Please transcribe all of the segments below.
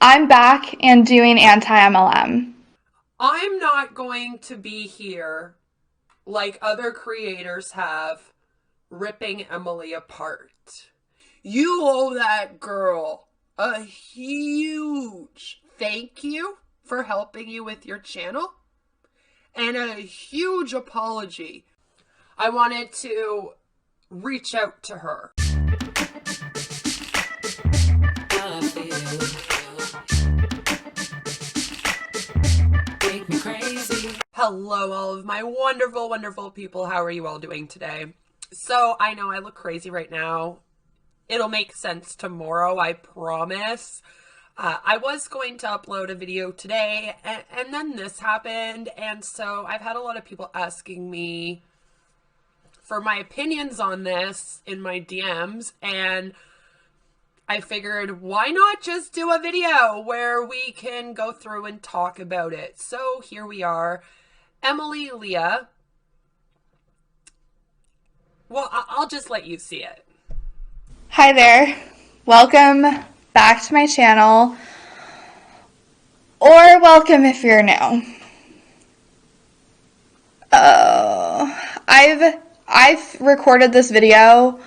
I'm back and doing AntiMLM. I'm not going to be here like other creators have, ripping Emily apart. You owe that girl a huge thank you for helping you with your channel and a huge apology. I wanted to reach out to her. Hello, all of my wonderful, wonderful people. How are you all doing today? So I know I look crazy right now. It'll make sense tomorrow, I promise. I was going to upload a video today, and then this happened, and so I've had a lot of people asking me for my opinions on this in my DMs, and I figured, why not just do a video where we can go through and talk about it? So here we are. Emily Leah. Well, I'll just let you see it. Hi there. Welcome back to my channel. Or welcome if you're new. I've recorded this video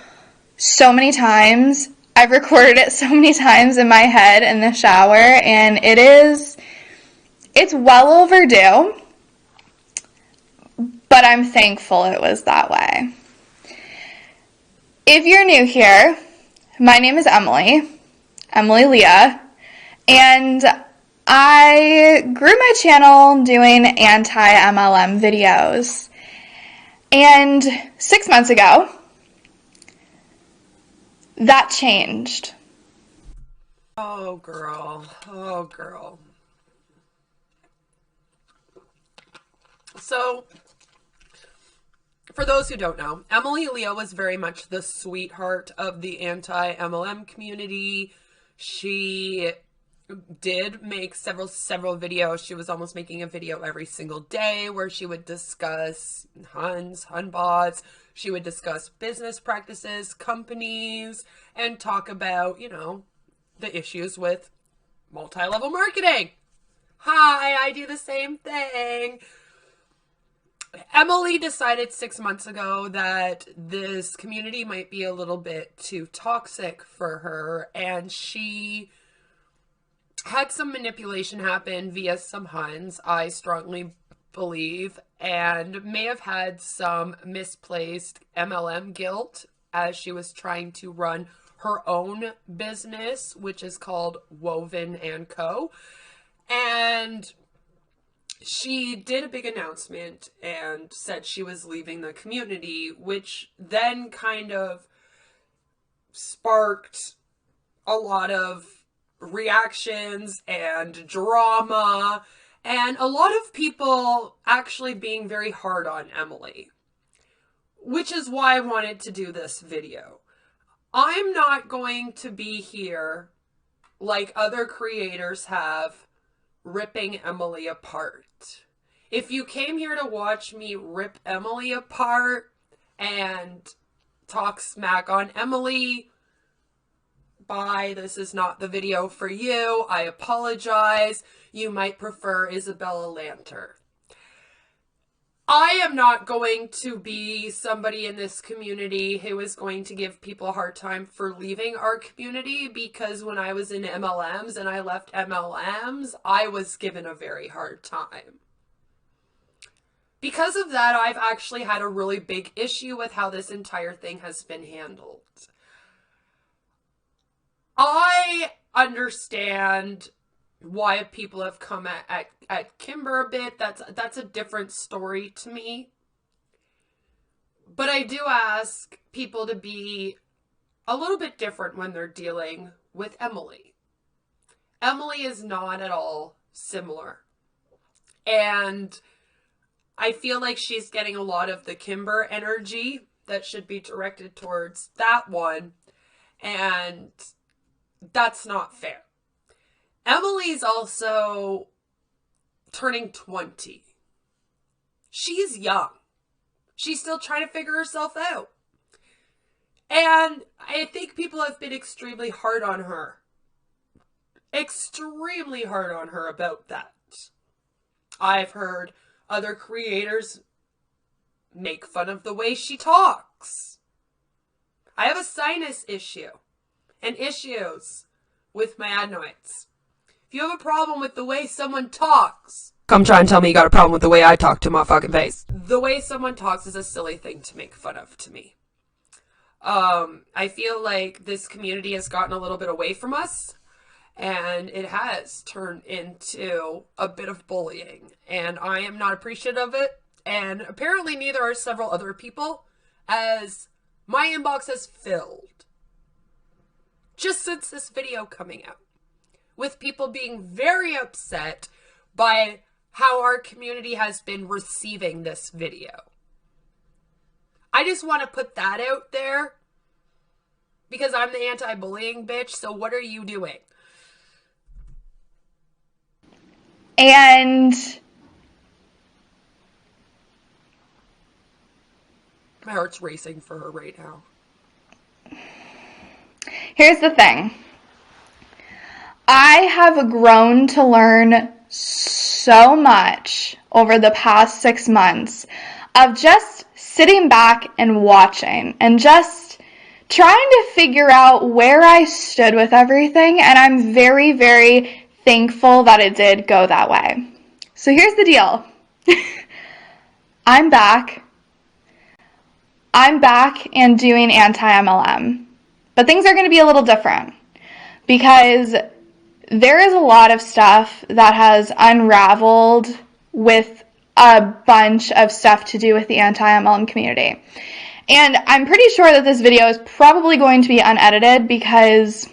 so many times. I've recorded it so many times in my head in the shower, and it's well overdue. But I'm thankful it was that way. If you're new here, my name is Emily Leah, and I grew my channel doing anti-MLM videos. And 6 months ago, that changed. Oh, girl. Oh, girl. So, for those who don't know, Emily Leah was very much the sweetheart of the anti-MLM community. She did make several videos. She was almost making a video every single day where she would discuss hun bots. She would discuss business practices, companies, and talk about, the issues with multi-level marketing. Hi, I do the same thing. Emily decided 6 months ago that this community might be a little bit too toxic for her, and she had some manipulation happen via some Huns, I strongly believe, and may have had some misplaced MLM guilt as she was trying to run her own business, which is called Woven & Co. And she did a big announcement and said she was leaving the community, which then kind of sparked a lot of reactions and drama, and a lot of people actually being very hard on Emily, which is why I wanted to do this video. I'm not going to be here like other creators have, ripping Emily apart. If you came here to watch me rip Emily apart and talk smack on Emily, bye, this is not the video for you. I apologize. You might prefer Isabella Lanter. I am not going to be somebody in this community who is going to give people a hard time for leaving our community, because when I was in MLMs and I left MLMs, I was given a very hard time. Because of that, I've actually had a really big issue with how this entire thing has been handled. I understand why people have come at Kimber a bit. That's a different story to me. But I do ask people to be a little bit different when they're dealing with Emily. Emily is not at all similar. And I feel like she's getting a lot of the Kimber energy that should be directed towards that one. And that's not fair. Emily's also turning 20. She's young. She's still trying to figure herself out. And I think people have been extremely hard on her extremely hard on her about that. I've heard other creators make fun of the way she talks. I have a sinus issue and issues with my adenoids. If you have a problem with the way someone talks, come try and tell me you got a problem with the way I talk to my fucking face. The way someone talks is a silly thing to make fun of to me. I feel like this community has gotten a little bit away from us, and it has turned into a bit of bullying, and I am not appreciative of it, and apparently neither are several other people, as my inbox has filled just since this video coming out with people being very upset by how our community has been receiving this video. I just want to put that out there because I'm the anti-bullying bitch, so what are you doing? And my heart's racing for her right now. here's the thing. I have grown to learn so much over the past 6 months of just sitting back and watching and just trying to figure out where I stood with everything, and I'm very, very thankful that it did go that way. So here's the deal. I'm back and doing anti-MLM, but things are going to be a little different because there is a lot of stuff that has unraveled with a bunch of stuff to do with the anti-MLM community. And I'm pretty sure that this video is probably going to be unedited because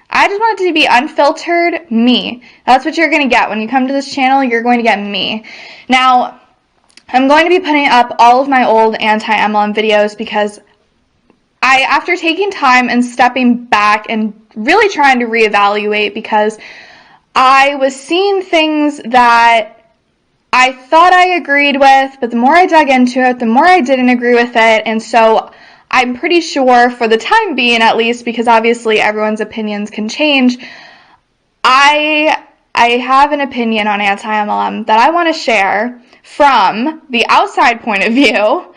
I just want it to be unfiltered me. That's what you're going to get. When you come to this channel, you're going to get me. Now, I'm going to be putting up all of my old anti-MLM videos because after taking time and stepping back and really trying to reevaluate, because I was seeing things that I thought I agreed with, but the more I dug into it, the more I didn't agree with it. And so I'm pretty sure, for the time being at least, because obviously everyone's opinions can change, I have an opinion on anti-MLM that I want to share from the outside point of view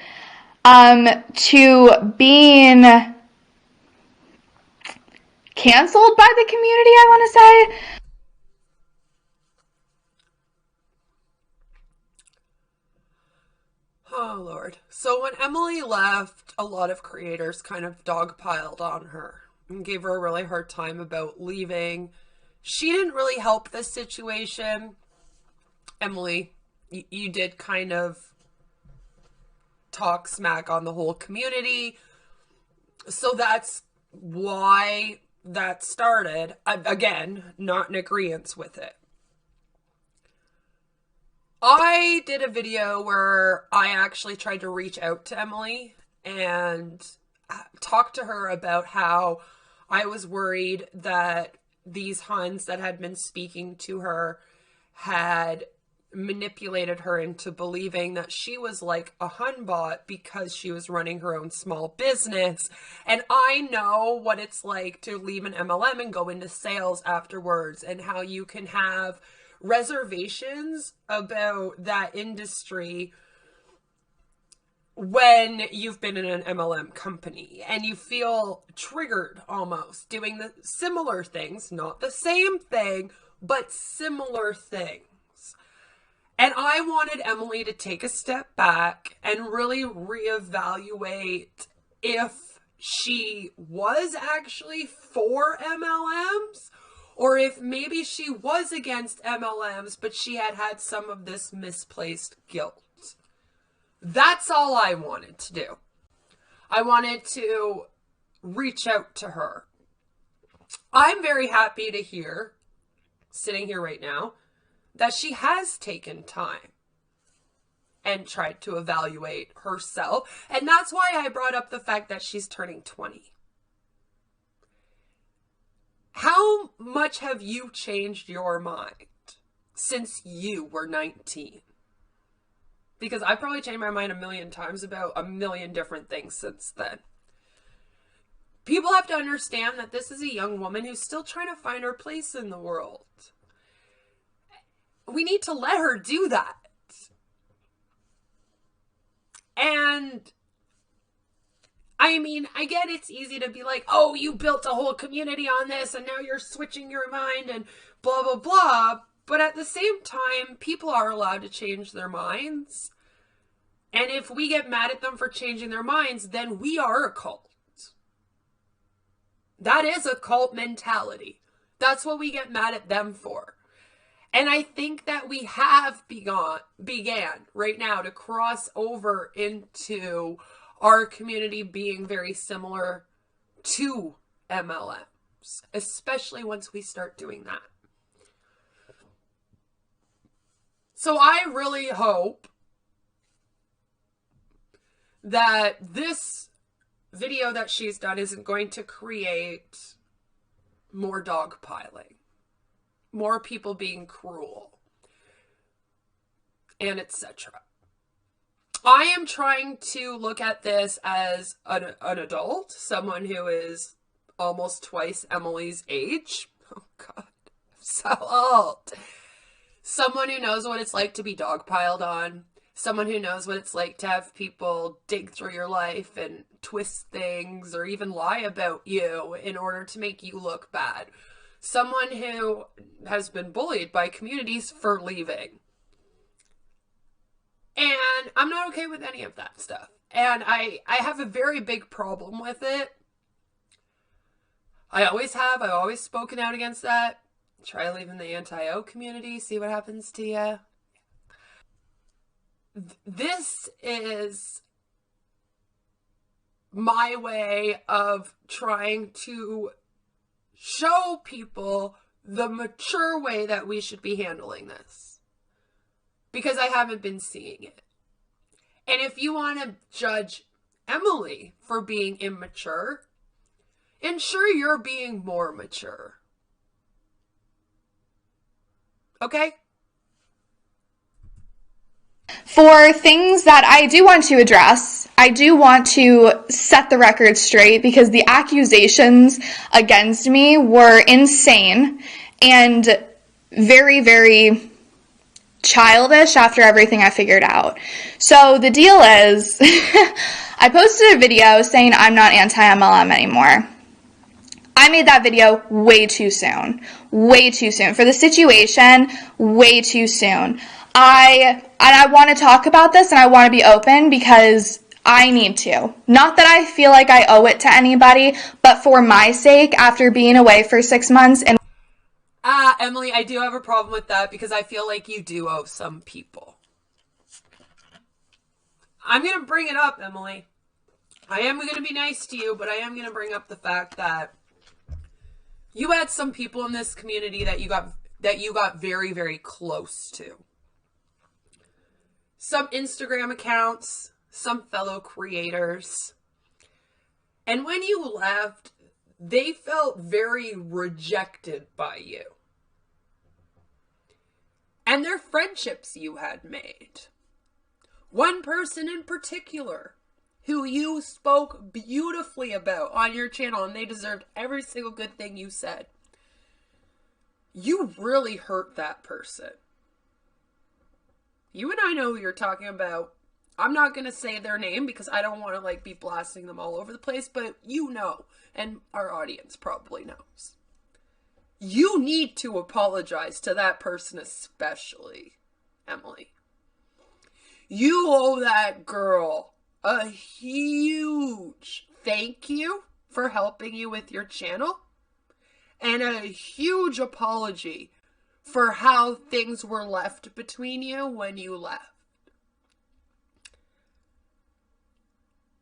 to being canceled by the community, I want to say. Oh, Lord. So when Emily left, a lot of creators kind of dogpiled on her and gave her a really hard time about leaving. She didn't really help this situation. Emily, you did kind of talk smack on the whole community. So that's why that started. Again, not in agreement with it. I did a video where I actually tried to reach out to Emily and talk to her about how I was worried that these Huns that had been speaking to her had manipulated her into believing that she was like a Hun bot because she was running her own small business. And I know what it's like to leave an MLM and go into sales afterwards, and how you can have reservations about that industry when you've been in an MLM company and you feel triggered almost doing the similar things, not the same thing, but similar things. And I wanted Emily to take a step back and really reevaluate if she was actually for MLMs, or if maybe she was against MLMs, but she had had some of this misplaced guilt. That's all I wanted to do. I wanted to reach out to her. I'm very happy to hear, sitting here right now, that she has taken time and tried to evaluate herself. And that's why I brought up the fact that she's turning 20. How much have you changed your mind since you were 19? Because I've probably changed my mind a million times about a million different things since then. People have to understand that this is a young woman who's still trying to find her place in the world. We need to let her do that. And I mean, I get it's easy to be like, oh, you built a whole community on this and now you're switching your mind and blah, blah, blah. But at the same time, people are allowed to change their minds. And if we get mad at them for changing their minds, then we are a cult. That is a cult mentality. That's what we get mad at them for. And I think that we have began right now to cross over into our community being very similar to MLMs, especially once we start doing that. So I really hope that this video that she's done isn't going to create more dogpiling, more people being cruel, and etc. I am trying to look at this as an adult, someone who is almost twice Emily's age. Oh God, I'm so old. Someone who knows what it's like to be dogpiled on. Someone who knows what it's like to have people dig through your life and twist things or even lie about you in order to make you look bad. Someone who has been bullied by communities for leaving. And I'm not okay with any of that stuff. And I have a very big problem with it. I always have. I've always spoken out against that. Try leaving the anti-O community, see what happens to you. This is my way of trying to show people the mature way that we should be handling this. Because I haven't been seeing it. And if you want to judge Emily for being immature, ensure you're being more mature. Okay? For things that I do want to address, I do want to set the record straight because the accusations against me were insane and very, very childish after everything I figured out. So the deal is, I posted a video saying I'm not anti-MLM anymore. I made that video way too soon. Way too soon. For the situation, way too soon. I want to talk about this and I want to be open because I need to. Not that I feel like I owe it to anybody, but for my sake, after being away for 6 months and Emily, I do have a problem with that because I feel like you do owe some people. I'm going to bring it up, Emily. I am going to be nice to you, but I am going to bring up the fact that you had some people in this community that you got very, very close to. Some Instagram accounts, some fellow creators. And when you left, they felt very rejected by you. And their friendships you had made. One person in particular who you spoke beautifully about on your channel, and they deserved every single good thing you said. You really hurt that person. You and I know who you're talking about. I'm not going to say their name because I don't want to be blasting them all over the place, but you know, and our audience probably knows. You need to apologize to that person especially, Emily. You owe that girl a huge thank you for helping you with your channel and a huge apology for how things were left between you when you left.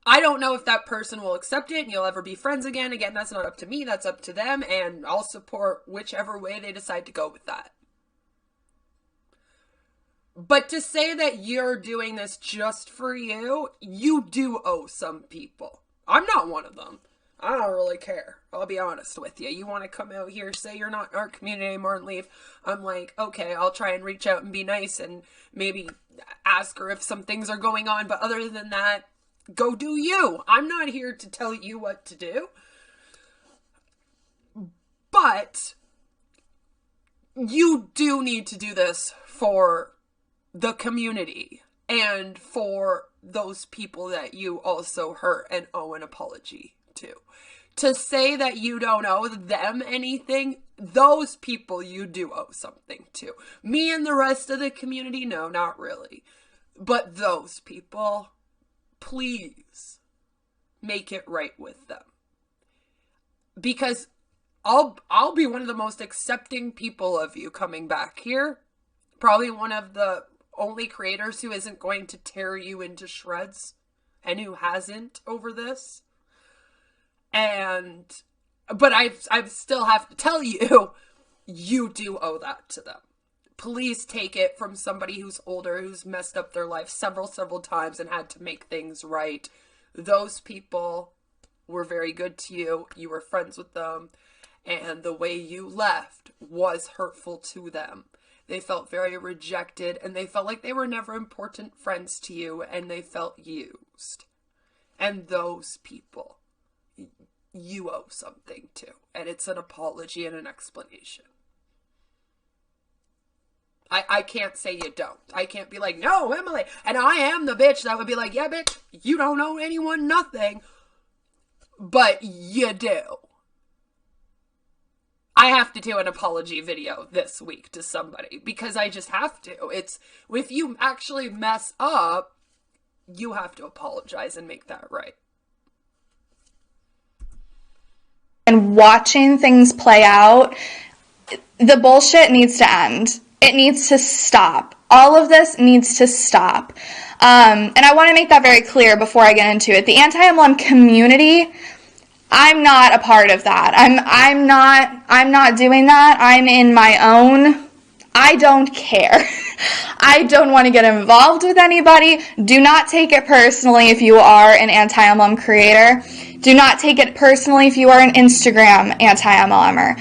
I don't know if that person will accept it and you'll ever be friends again. Again, that's not up to me. That's up to them. And I'll support whichever way they decide to go with that. But to say that you're doing this just for you, you do owe some people. I'm not one of them. I don't really care. I'll be honest with you. You want to come out here, say you're not in our community anymore and leave. I'm like, okay, I'll try and reach out and be nice and maybe ask her if some things are going on. But other than that, go do you. I'm not here to tell you what to do. But you do need to do this for the community and for those people that you also hurt and owe an apology to. To say that you don't owe them anything, those people you do owe something to. Me and the rest of the community, no, not really. But those people, please make it right with them. Because I'll be one of the most accepting people of you coming back here. Probably one of the only creators who isn't going to tear you into shreds and who hasn't over this. But I still have to tell you, you do owe that to them. Please take it from somebody who's older, who's messed up their life several times and had to make things right. Those people were very good to you. You were friends with them. And the way you left was hurtful to them. They felt very rejected, and they felt like they were never important friends to you, and they felt used. And those people, you owe something to, and it's an apology and an explanation. I can't say you don't. I can't be like, no, Emily, and I am the bitch that would be like, yeah, bitch, you don't owe anyone nothing, but you do. I have to do an apology video this week to somebody because I just have to. It's, if you actually mess up, you have to apologize and make that right. And watching things play out, the bullshit needs to end. It needs to stop. All of this needs to stop. And I want to make that very clear before I get into it. The AntiMLM community, I'm not a part of that. I'm not doing that. I'm in my own. I don't care. I don't want to get involved with anybody. Do not take it personally if you are an AntiMLM creator. Do not take it personally if you are an Instagram anti-MLMer.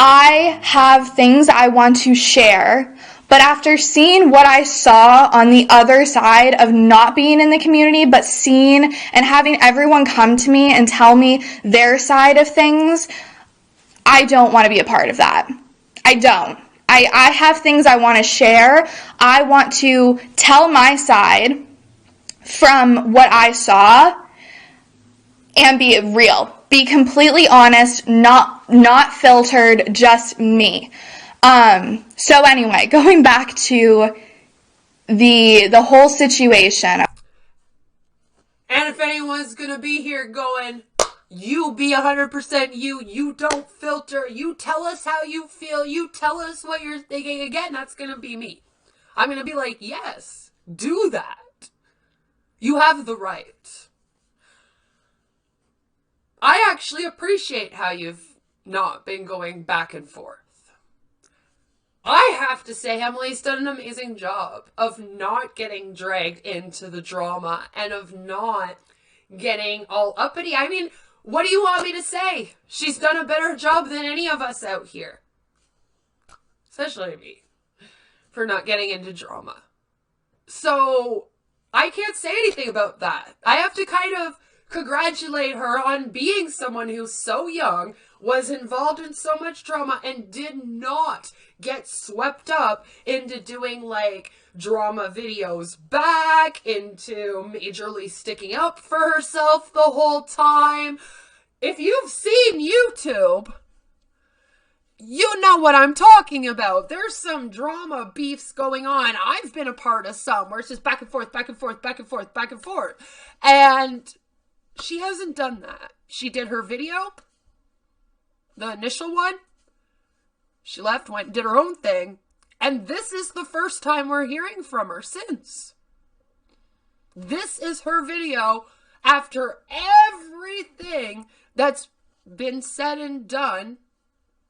I have things I want to share, but after seeing what I saw on the other side of not being in the community, but seeing and having everyone come to me and tell me their side of things, I don't want to be a part of that. I don't. I have things I want to share. I want to tell my side from what I saw and be real. Be completely honest, not filtered, just me. So anyway, going back to the whole situation. And if anyone's gonna be here going, you be 100% you don't filter, you tell us how you feel, you tell us what you're thinking, again, that's gonna be me. I'm gonna be like, yes, do that. You have the right. I actually appreciate how you've not been going back and forth. I have to say, Emily's done an amazing job of not getting dragged into the drama and of not getting all uppity. I mean, what do you want me to say? She's done a better job than any of us out here. Especially me. For not getting into drama. So, I can't say anything about that. I have to kind of congratulate her on being someone who's so young, was involved in so much drama, and did not get swept up into doing like drama videos back, into majorly sticking up for herself the whole time. If you've seen YouTube, you know what I'm talking about. There's some drama beefs going on. I've been a part of some where it's just back and forth, back and forth, back and forth, back and forth. And she hasn't done that. She did her video, the initial one. She left, went and did her own thing. And this is the first time we're hearing from her since. This is her video after everything that's been said and done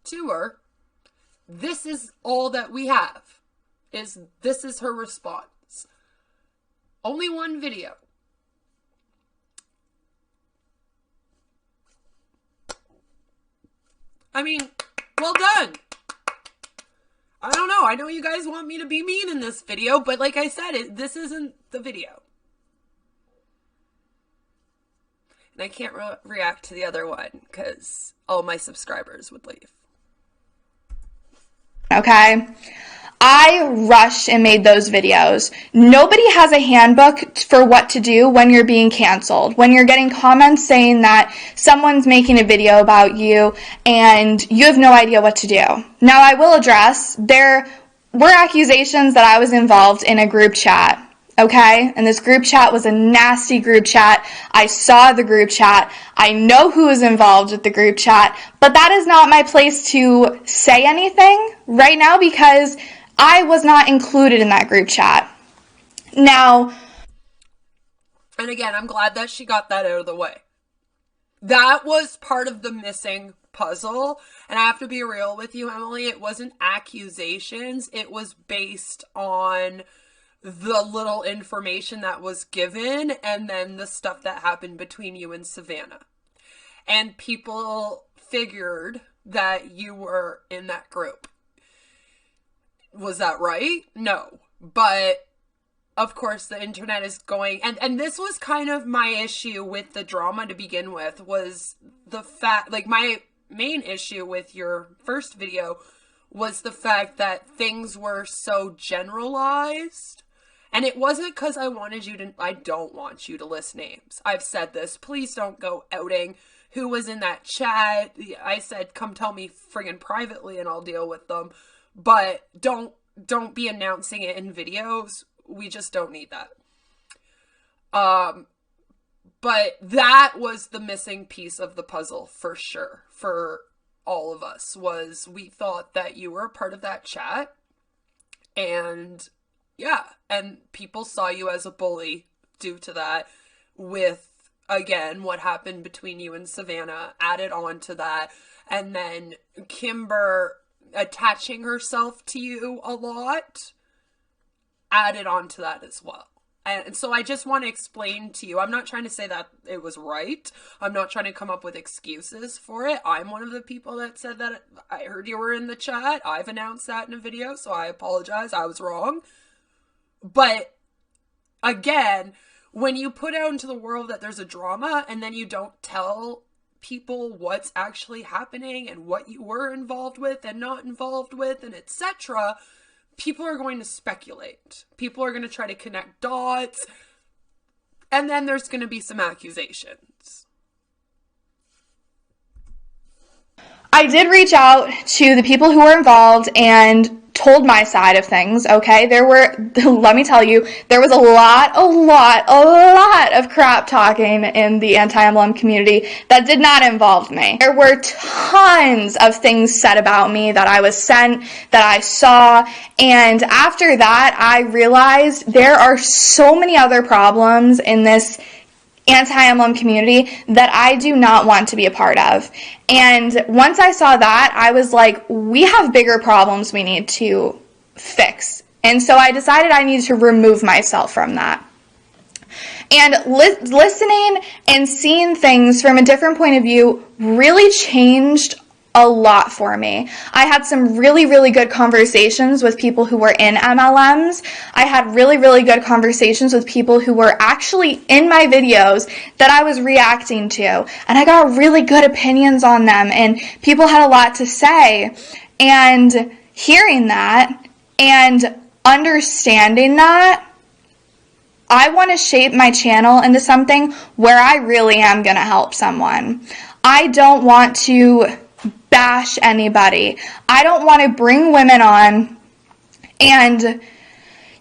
to her. This is all that we have. This is her response. Only one video. I mean, well done. I don't know. I know you guys want me to be mean in this video, but like I said, this isn't the video. And I can't react to the other one because all my subscribers would leave. okay? I rushed and made those videos. Nobody has a handbook for what to do when you're being canceled, when you're getting comments saying that someone's making a video about you and you have no idea what to do. Now, I will address, there were accusations that I was involved in a group chat. Okay, and this group chat was a nasty group chat. I saw the group chat. I know who was involved with the group chat, but that is not my place to say anything right now because I was not included in that group chat. Now, and again, I'm glad that she got that out of the way. That was part of the missing puzzle. And I have to be real with you, Emily. It wasn't accusations. It was based on the little information that was given and then the stuff that happened between you and Savannah. And people figured that you were in that group. Was that right? No. But of course the internet is going, and this was kind of my issue with the drama to begin with, was the fact, like my main issue with your first video was the fact that things were so generalized. And it wasn't because I don't want you to list names. I've said this. Please don't go outing who was in that chat. I said, come tell me friggin' privately and I'll deal with them. But don't be announcing it in videos. We just don't need that. But that was the missing piece of the puzzle for sure. For all of us, was we thought that you were a part of that chat. And yeah, and people saw you as a bully due to that, with, again, what happened between you and Savannah added on to that. And then Kimber attaching herself to you a lot added on to that as well. And so I just want to explain to you, I'm not trying to say that it was right. I'm not trying to come up with excuses for it. I'm one of the people that said that I heard you were in the chat. I've announced that in a video, so I apologize. I was wrong. But again, when you put out into the world that there's a drama and then you don't tell people what's actually happening and what you were involved with and not involved with and etc., people are going to speculate. People are going to try to connect dots. And then there's going to be some accusations. I did reach out to the people who were involved and told my side of things, okay? Let me tell you, there was a lot of crap talking in the anti-MLM community that did not involve me. There were tons of things said about me that I was sent, that I saw, and after that, I realized there are so many other problems in this anti-MLM community that I do not want to be a part of. And once I saw that, I was like, we have bigger problems we need to fix. And so I decided I needed to remove myself from that. And listening and seeing things from a different point of view really changed a lot for me. I had some really good conversations with people who were in MLMs. I had really good conversations with people who were actually in my videos that I was reacting to. And I got really good opinions on them, and people had a lot to say. And hearing that and understanding that, I want to shape my channel into something where I really am going to help someone. I don't want to bash anybody. I don't want to bring women on and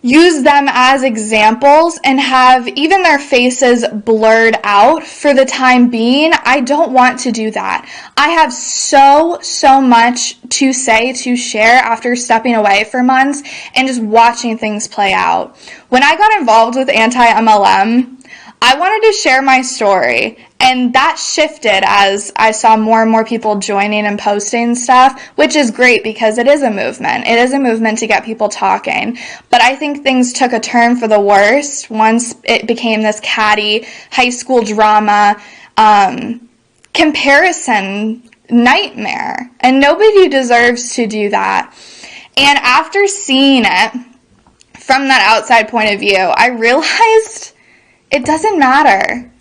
use them as examples and have even their faces blurred out for the time being. I don't want to do that. I have so much to say, to share after stepping away for months and just watching things play out. When I got involved with anti-MLM, I wanted to share my story, and that shifted as I saw more and more people joining and posting stuff, which is great because it is a movement. It is a movement to get people talking. But I think things took a turn for the worst once it became this catty high school drama comparison nightmare. And nobody deserves to do that. And after seeing it from that outside point of view, I realized it doesn't matter.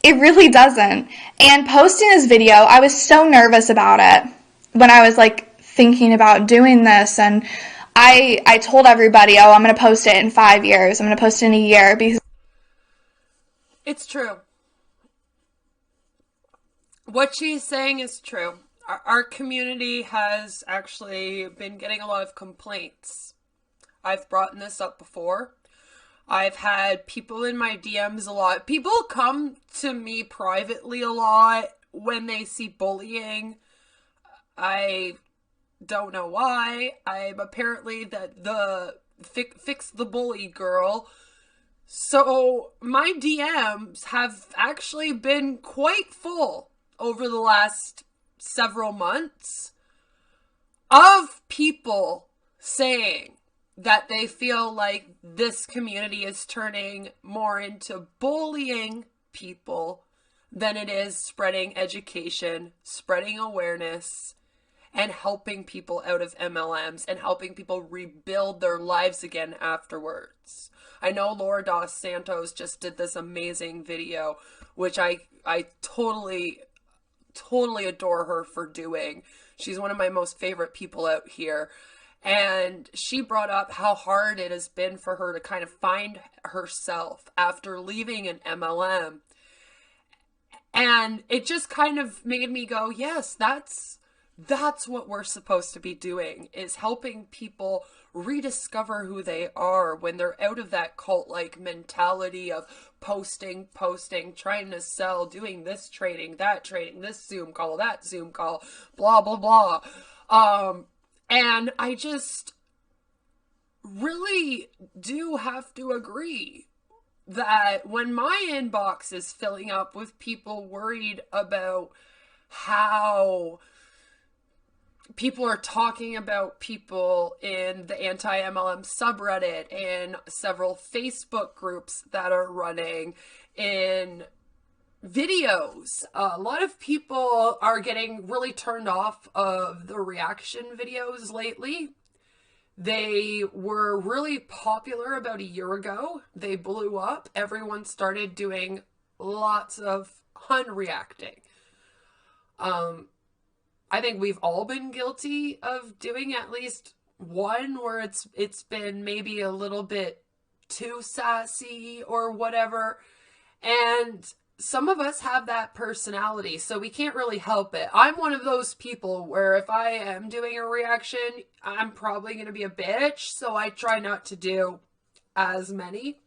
It really doesn't. And posting this video, I was so nervous about it when I was like thinking about doing this, and I told everybody, oh, I'm going to post it in 5 years. I'm going to post it in a year, because it's true. What she's saying is true. Our community has actually been getting a lot of complaints. I've brought this up before. I've had people in my DMs a lot. People come to me privately a lot when they see bullying. I don't know why. I'm apparently the fix the bully girl. So my DMs have actually been quite full over the last several months of people saying that they feel like this community is turning more into bullying people than it is spreading education, spreading awareness, and helping people out of MLMs and helping people rebuild their lives again afterwards. I know Laura Dos Santos just did this amazing video, which I totally adore her for doing. She's one of my most favorite people out here. And she brought up how hard it has been for her to kind of find herself after leaving an MLM. And it just kind of made me go, yes, that's what we're supposed to be doing, is helping people rediscover who they are when they're out of that cult-like mentality of posting, trying to sell, doing this trading, this Zoom call, that Zoom call, blah, blah, blah. And I just really do have to agree that when my inbox is filling up with people worried about how people are talking about people in the AntiMLM subreddit and several Facebook groups that are running in videos, a lot of people are getting really turned off of the reaction videos lately. They were really popular about a year ago. They blew up. Everyone started doing lots of unreacting. I think we've all been guilty of doing at least one where it's been maybe a little bit too sassy or whatever. And some of us have that personality, so we can't really help it. I'm one of those people where if I am doing a reaction, I'm probably going to be a bitch, so I try not to do as many.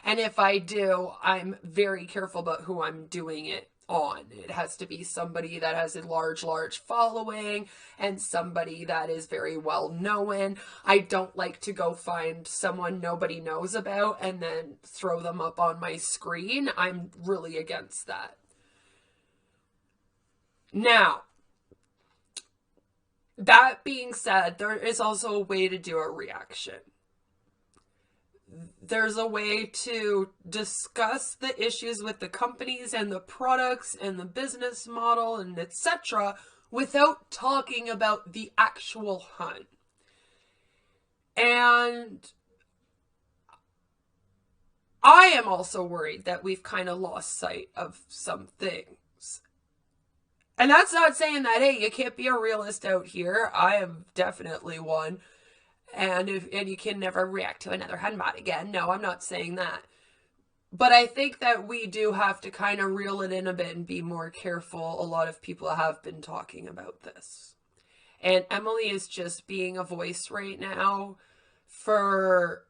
And if I do, I'm very careful about who I'm doing it on. It has to be somebody that has a large following and somebody that is very well known. I don't like to go find someone nobody knows about and then throw them up on my screen. I'm really against that. Now, that being said, there is also a way to do a reaction. There's a way to discuss the issues with the companies and the products and the business model and etc. without talking about the actual hunt. And I am also worried that we've kind of lost sight of some things. And that's not saying that, hey, you can't be a realist out here. I am definitely one. And you can never react to another hunbot again. No, I'm not saying that. But I think that we do have to kind of reel it in a bit and be more careful. A lot of people have been talking about this. And Emily is just being a voice right now for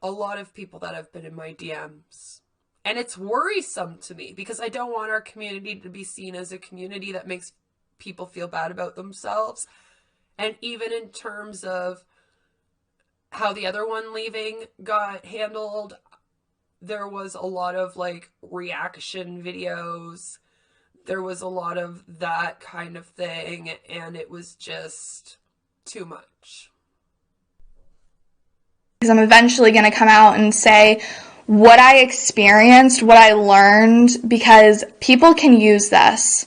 a lot of people that have been in my DMs. And it's worrisome to me because I don't want our community to be seen as a community that makes people feel bad about themselves. And even in terms of how the other one leaving got handled, there was a lot of like reaction videos. There was a lot of that kind of thing, and it was just too much. Because I'm eventually going to come out and say what I experienced, what I learned, because people can use this.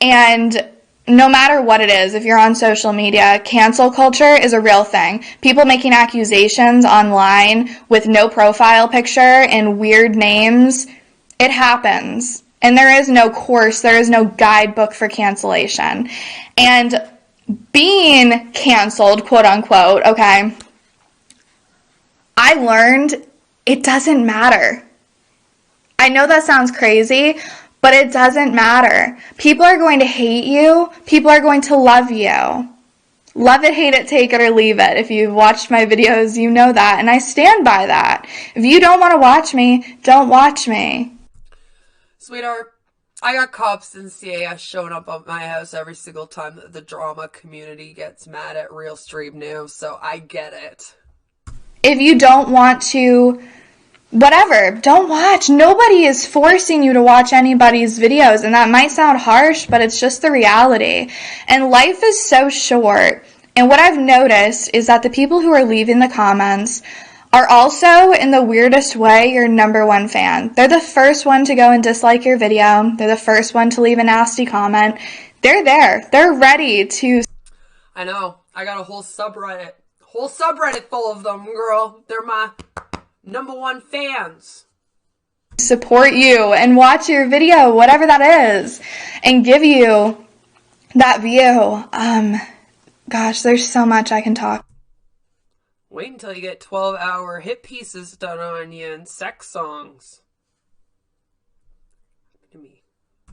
And no matter what it is, if you're on social media, cancel culture is a real thing. People making accusations online with no profile picture and weird names, it happens. And there is no course, there is no guidebook for cancellation. And being canceled, quote unquote, okay, I learned it doesn't matter. I know that sounds crazy, but it doesn't matter. People are going to hate you. People are going to love you. Love it, hate it, take it, or leave it. If you've watched my videos, you know that, and I stand by that. If you don't want to watch me, don't watch me. Sweetheart, I got cops in CAS showing up at my house every single time that the drama community gets mad at real stream news, so I get it. If you don't want to, whatever, don't watch. Nobody is forcing you to watch anybody's videos, and that might sound harsh, but it's just the reality. And life is so short. And what I've noticed is that the people who are leaving the comments are also, in the weirdest way, your number one fan. They're the first one to go and dislike your video. They're the first one to leave a nasty comment. They're there. They're ready to... I know. I got a whole subreddit full of them, girl. They're my number one fans. Support you and watch your video, whatever that is, and give you that view. Gosh, there's so much I can talk Wait until you get 12-hour hit pieces done on you and sex songs.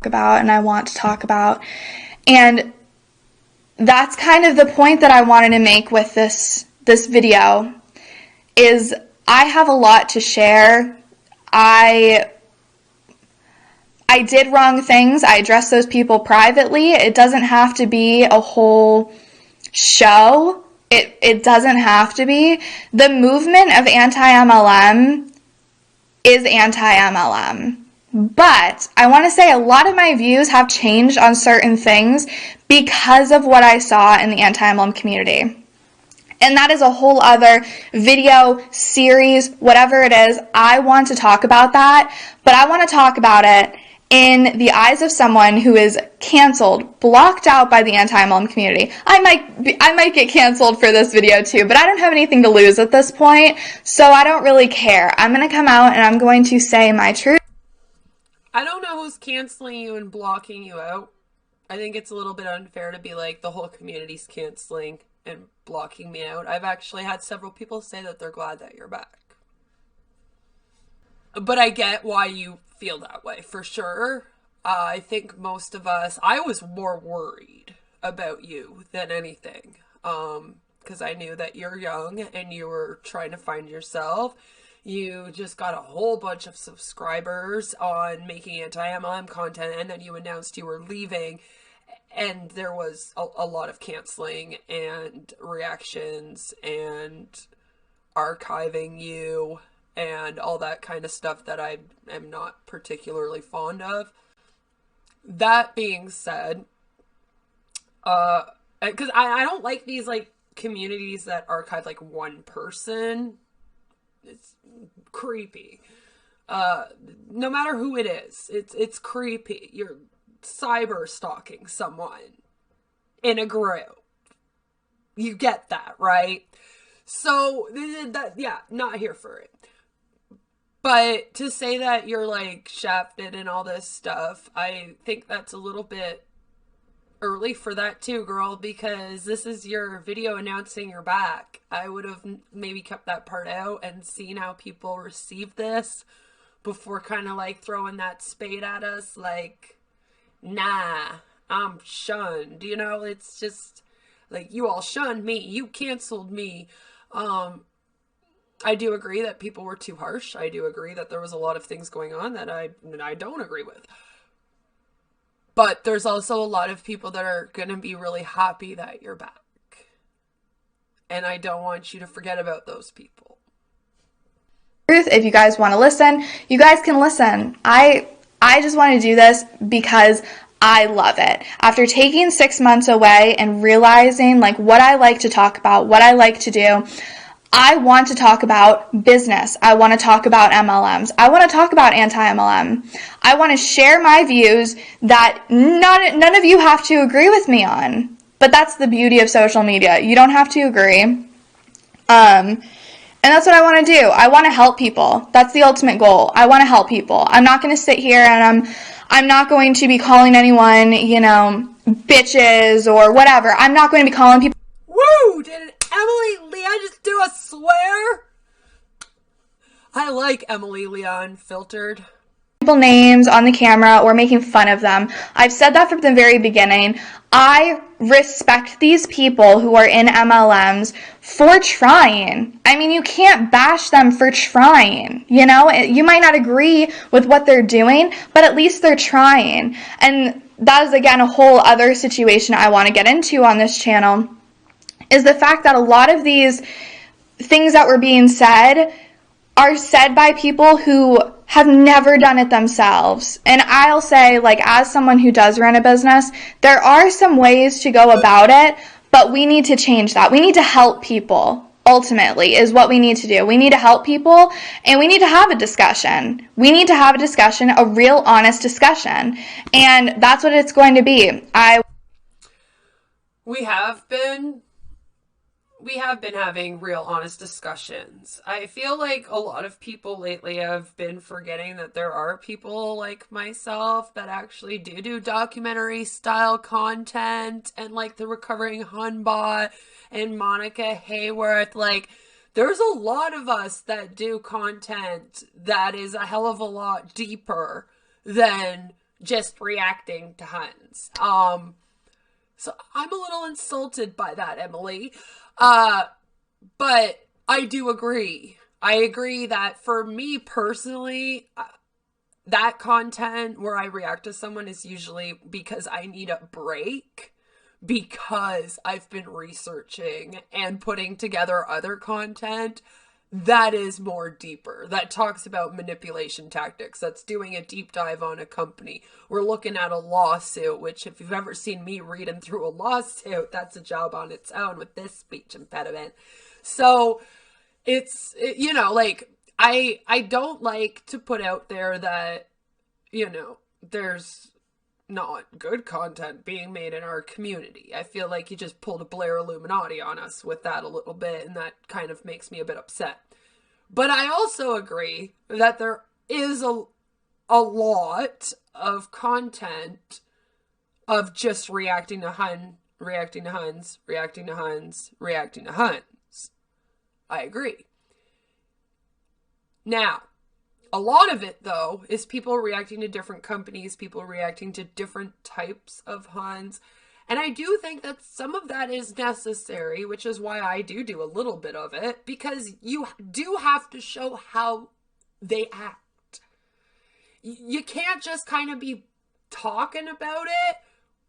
about and I want to talk about. And that's kind of the point that I wanted to make with this video, is I have a lot to share. I did wrong things. I addressed those people privately. It doesn't have to be a whole show. It doesn't have to be. The movement of anti-MLM is anti-MLM. But I want to say a lot of my views have changed on certain things because of what I saw in the anti-MLM community. And that is a whole other video, series, whatever it is. I want to talk about that, but I want to talk about it in the eyes of someone who is canceled, blocked out by the anti-MLM community. I might get canceled for this video too, but I don't have anything to lose at this point, so I don't really care. I'm going to come out and I'm going to say my truth. I don't know who's canceling you and blocking you out. I think it's a little bit unfair to be like, the whole community's canceling and blocking me out. I've actually had several people say that they're glad that you're back. But I get why you feel that way, for sure. I think most of us, I was more worried about you than anything. Because I knew that you're young and you were trying to find yourself. You just got a whole bunch of subscribers on making anti-MLM content, and then you announced you were leaving, and there was a lot of canceling and reactions and archiving you and all that kind of stuff that I am not particularly fond of. That being said, because I don't like these like communities that archive like one person. It's creepy. No matter who it is, it's creepy. You're cyber stalking someone in a group. You get that, right? So yeah, not here for it. But to say that you're like shafted and all this stuff, I think that's a little bit early for that too, girl, because this is your video announcing you're back. I would have maybe kept that part out and seen how people receive this before kind of like throwing that spade at us like, nah, I'm shunned. You know, it's just like, you all shunned me, you canceled me. I do agree that people were too harsh. I do agree that there was a lot of things going on that I don't agree with. But there's also a lot of people that are going to be really happy that you're back. And I don't want you to forget about those people. If you guys want to listen, you guys can listen. I just want to do this because I love it. After taking 6 months away and realizing like what I like to talk about, what I like to do, I want to talk about business. I want to talk about MLMs. I want to talk about anti-MLM. I want to share my views that none of you have to agree with me on. But that's the beauty of social media. You don't have to agree. And that's what I want to do. I want to help people. That's the ultimate goal. I want to help people. I'm not going to sit here and I'm not going to be calling anyone, you know, bitches or whatever. I'm not going to be calling people. Woo! Did Emily Leah just do a swear? I like Emily Leah Unfiltered. People names on the camera or making fun of them. I've said that from the very beginning. I respect these people who are in MLMs for trying. I mean, you can't bash them for trying, you know? You might not agree with what they're doing, but at least they're trying. And that is, again, a whole other situation I want to get into on this channel, is the fact that a lot of these things that were being said are said by people who have never done it themselves. And I'll say, like, as someone who does run a business, there are some ways to go about it, but we need to change that. We need to help people, ultimately, is what we need to do. We need to help people, and we need to have a discussion. We need to have a discussion, a real, honest discussion. And that's what it's going to be. We have been having real honest discussions. I feel like a lot of people lately have been forgetting that there are people like myself that actually do documentary style content, and like the Recovering Hunbot and Monica Hayworth. Like, there's a lot of us that do content that is a hell of a lot deeper than just reacting to Huns. So I'm a little insulted by that, Emily. But I do agree. I agree that for me personally, that content where I react to someone is usually because I need a break, because I've been researching and putting together other content that is more deeper, that talks about manipulation tactics, that's doing a deep dive on a company. We're looking at a lawsuit, which if you've ever seen me reading through a lawsuit, that's a job on its own with this speech impediment. So it's, you know, like, I don't like to put out there that, you know, there's not good content being made in our community. I feel like you just pulled a Blair Illuminati on us with that a little bit, and that kind of makes me a bit upset. But I also agree that there is a lot of content of just reacting to Huns. I agree. Now, a lot of it, though, is people reacting to different companies, people reacting to different types of Huns. And I do think that some of that is necessary, which is why I do a little bit of it, because you do have to show how they act. You can't just kind of be talking about it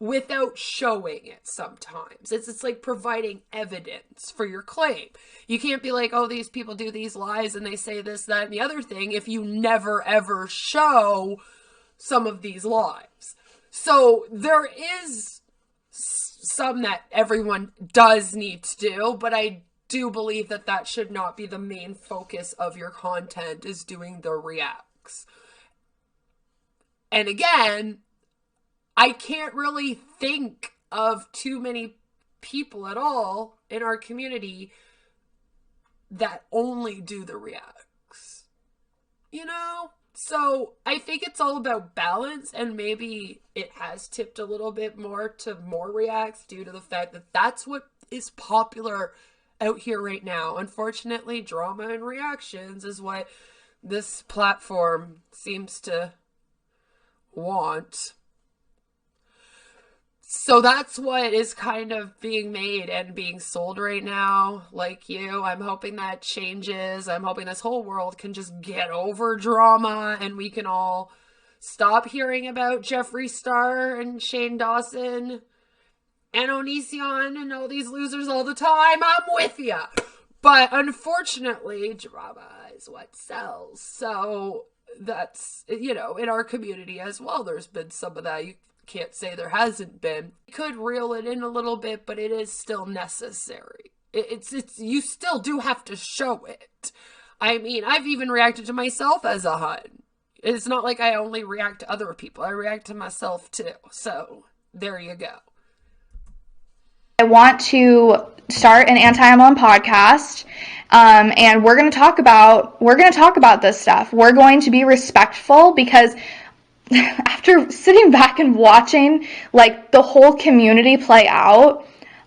without showing it sometimes. It's like providing evidence for your claim. You can't be like, oh, these people do these lies and they say this, that, and the other thing if you never ever show some of these lies. So there is some that everyone does need to do, but I do believe that that should not be the main focus of your content, is doing the reacts. And again, I can't really think of too many people at all in our community that only do the reacts, you know? So I think it's all about balance, and maybe it has tipped a little bit more to more reacts due to the fact that that's what is popular out here right now. Unfortunately, drama and reactions is what this platform seems to want. So that's what is kind of being made and being sold right now. Like you, I'm hoping that changes. I'm hoping this whole world can just get over drama and we can all stop hearing about Jeffree Star and Shane Dawson and Onision and all these losers all the time. I'm with ya. But unfortunately, drama is what sells. So that's, you know, in our community as well, there's been some of that. You can't say there hasn't been. You could reel it in a little bit, but it is still necessary. It's you still do have to show it. I mean, I've even reacted to myself as a Hun. It's not like I only react to other people. I react to myself too. So there you go. I want to start an AntiMLM podcast, and we're going to talk about this stuff. We're going to be respectful, because after sitting back and watching like the whole community play out,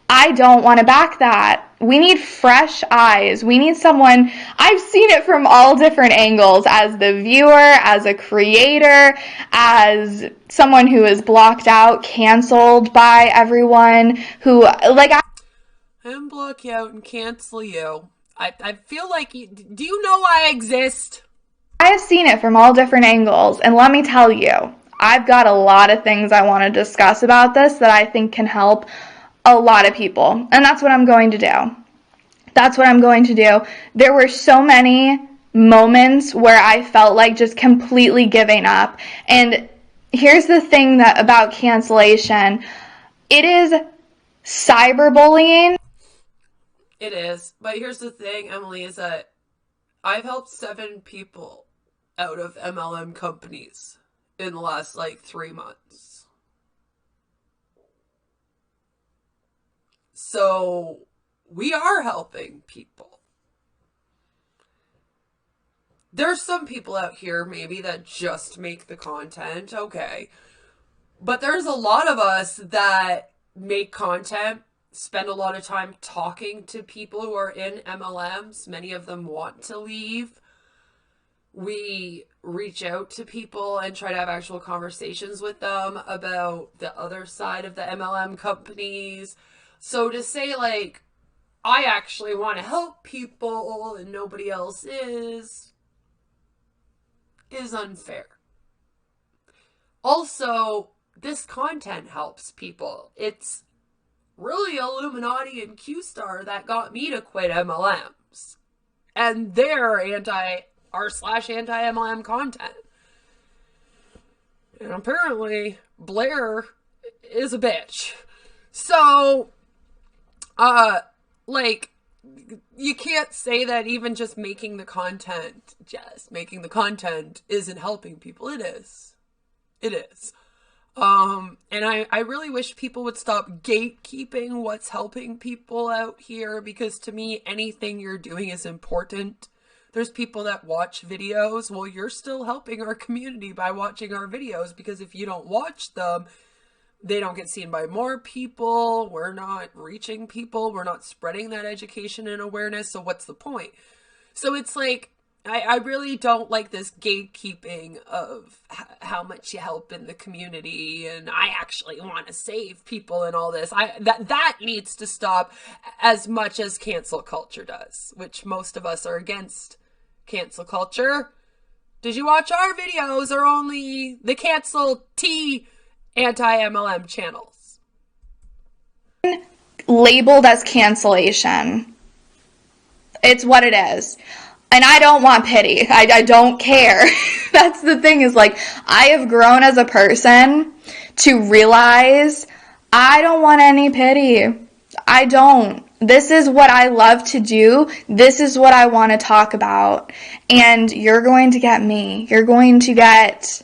I don't want to back that. We need fresh eyes. We need someone. I've seen it from all different angles, as the viewer, as a creator, as someone who is blocked out, canceled by everyone, who, like, And block you out and cancel you. I feel like, do you know I exist? I have seen it from all different angles, and let me tell you, I've got a lot of things I want to discuss about this that I think can help a lot of people, and that's what I'm going to do. That's what I'm going to do. There were so many moments where I felt like just completely giving up, and here's the thing that about cancellation, it is cyberbullying. It is, but here's the thing, Emily, is that I've helped 7 people out of MLM companies in the last like 3 months. So we are helping people. There's some people out here maybe that just make the content, okay. But there's a lot of us that make content, spend a lot of time talking to people who are in MLMs. Many of them want to leave. We reach out to people and try to have actual conversations with them about the other side of the MLM companies. So to say like, I actually want to help people and nobody else is unfair. Also, this content helps people. It's really Illuminati and Q-Star that got me to quit MLMs. And their r/anti-MLM content. And apparently, Blair is a bitch. So, like, you can't say that even just making the content isn't helping people. It is. It is. And I really wish people would stop gatekeeping what's helping people out here, because to me, anything you're doing is important. There's people that watch videos. Well, you're still helping our community by watching our videos, because if you don't watch them, they don't get seen by more people. We're not reaching people. We're not spreading that education and awareness. So what's the point? So it's like, I really don't like this gatekeeping of how much you help in the community, and I actually want to save people and all this. That needs to stop as much as cancel culture does, which most of us are against cancel culture. Did you watch our videos, or only the cancel anti-MLM channels? Labeled as cancellation. It's what it is. And I don't want pity. I don't care. That's the thing, is like, I have grown as a person to realize I don't want any pity. I don't. This is what I love to do. This is what I want to talk about. And you're going to get me. You're going to get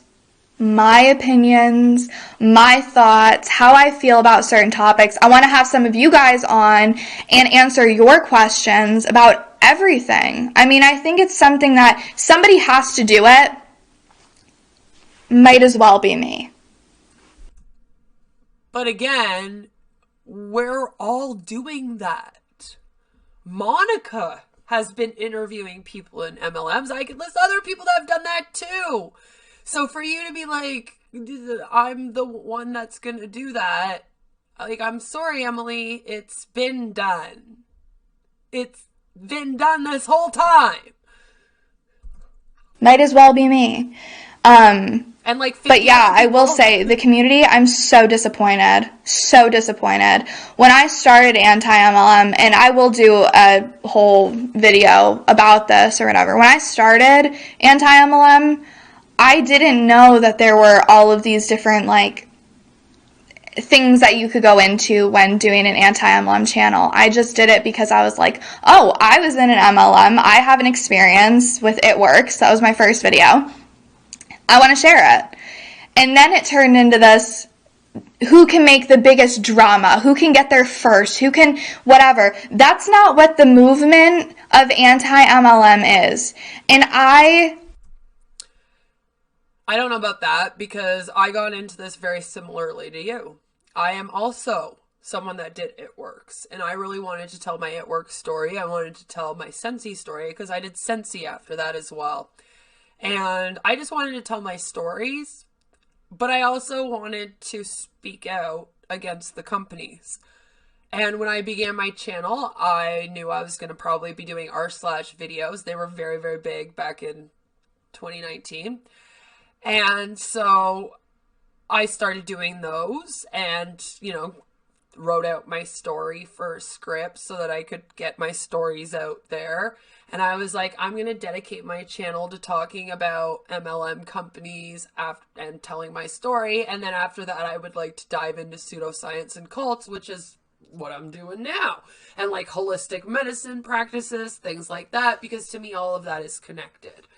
my opinions, my thoughts, how I feel about certain topics. I want to have some of you guys on and answer your questions about everything. I mean, I think it's something that somebody has to do it. Might as well be me. But again, we're all doing that. Monica has been interviewing people in MLMs. I could list other people that have done that too. So for you to be like, I'm the one that's going to do that, like, I'm sorry, Emily, it's been done. It's been done this whole time. Might as well be me. And like, but yeah, I will say, the community, I'm so disappointed. So disappointed. When I started AntiMLM, and I will do a whole video about this or whatever. When I started AntiMLM, I didn't know that there were all of these different, like, things that you could go into when doing an anti-MLM channel. I just did it because I was like, oh, I was in an MLM. I have an experience with It Works. That was my first video. I want to share it. And then it turned into this, who can make the biggest drama? Who can get there first? Who can, whatever. That's not what the movement of anti-MLM is. And I don't know about that because I got into this very similarly to you. I am also someone that did It Works, and I really wanted to tell my It Works story. I wanted to tell my Scentsy story because I did Scentsy after that as well. And I just wanted to tell my stories, but I also wanted to speak out against the companies. And when I began my channel, I knew I was going to probably be doing r/videos. They were very, very big back in 2019. And so I started doing those and, wrote out my story for scripts so that I could get my stories out there. And I was like, I'm going to dedicate my channel to talking about MLM companies and telling my story. And then after that, I would like to dive into pseudoscience and cults, which is what I'm doing now. And like holistic medicine practices, things like that, because to me, all of that is connected.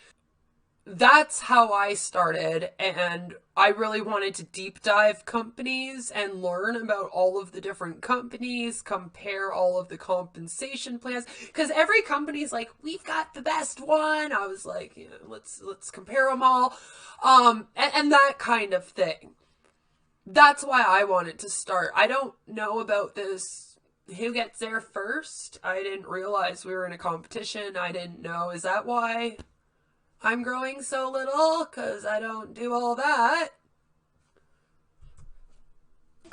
That's how I started, and I really wanted to deep dive companies and learn about all of the different companies, compare all of the compensation plans, because every company's like, we've got the best one. I was like, let's compare them all, and that kind of thing. That's why I wanted to start. I don't know about this, who gets there first. I didn't realize we were in a competition. I didn't know. Is that why I'm growing so little? Because I don't do all that.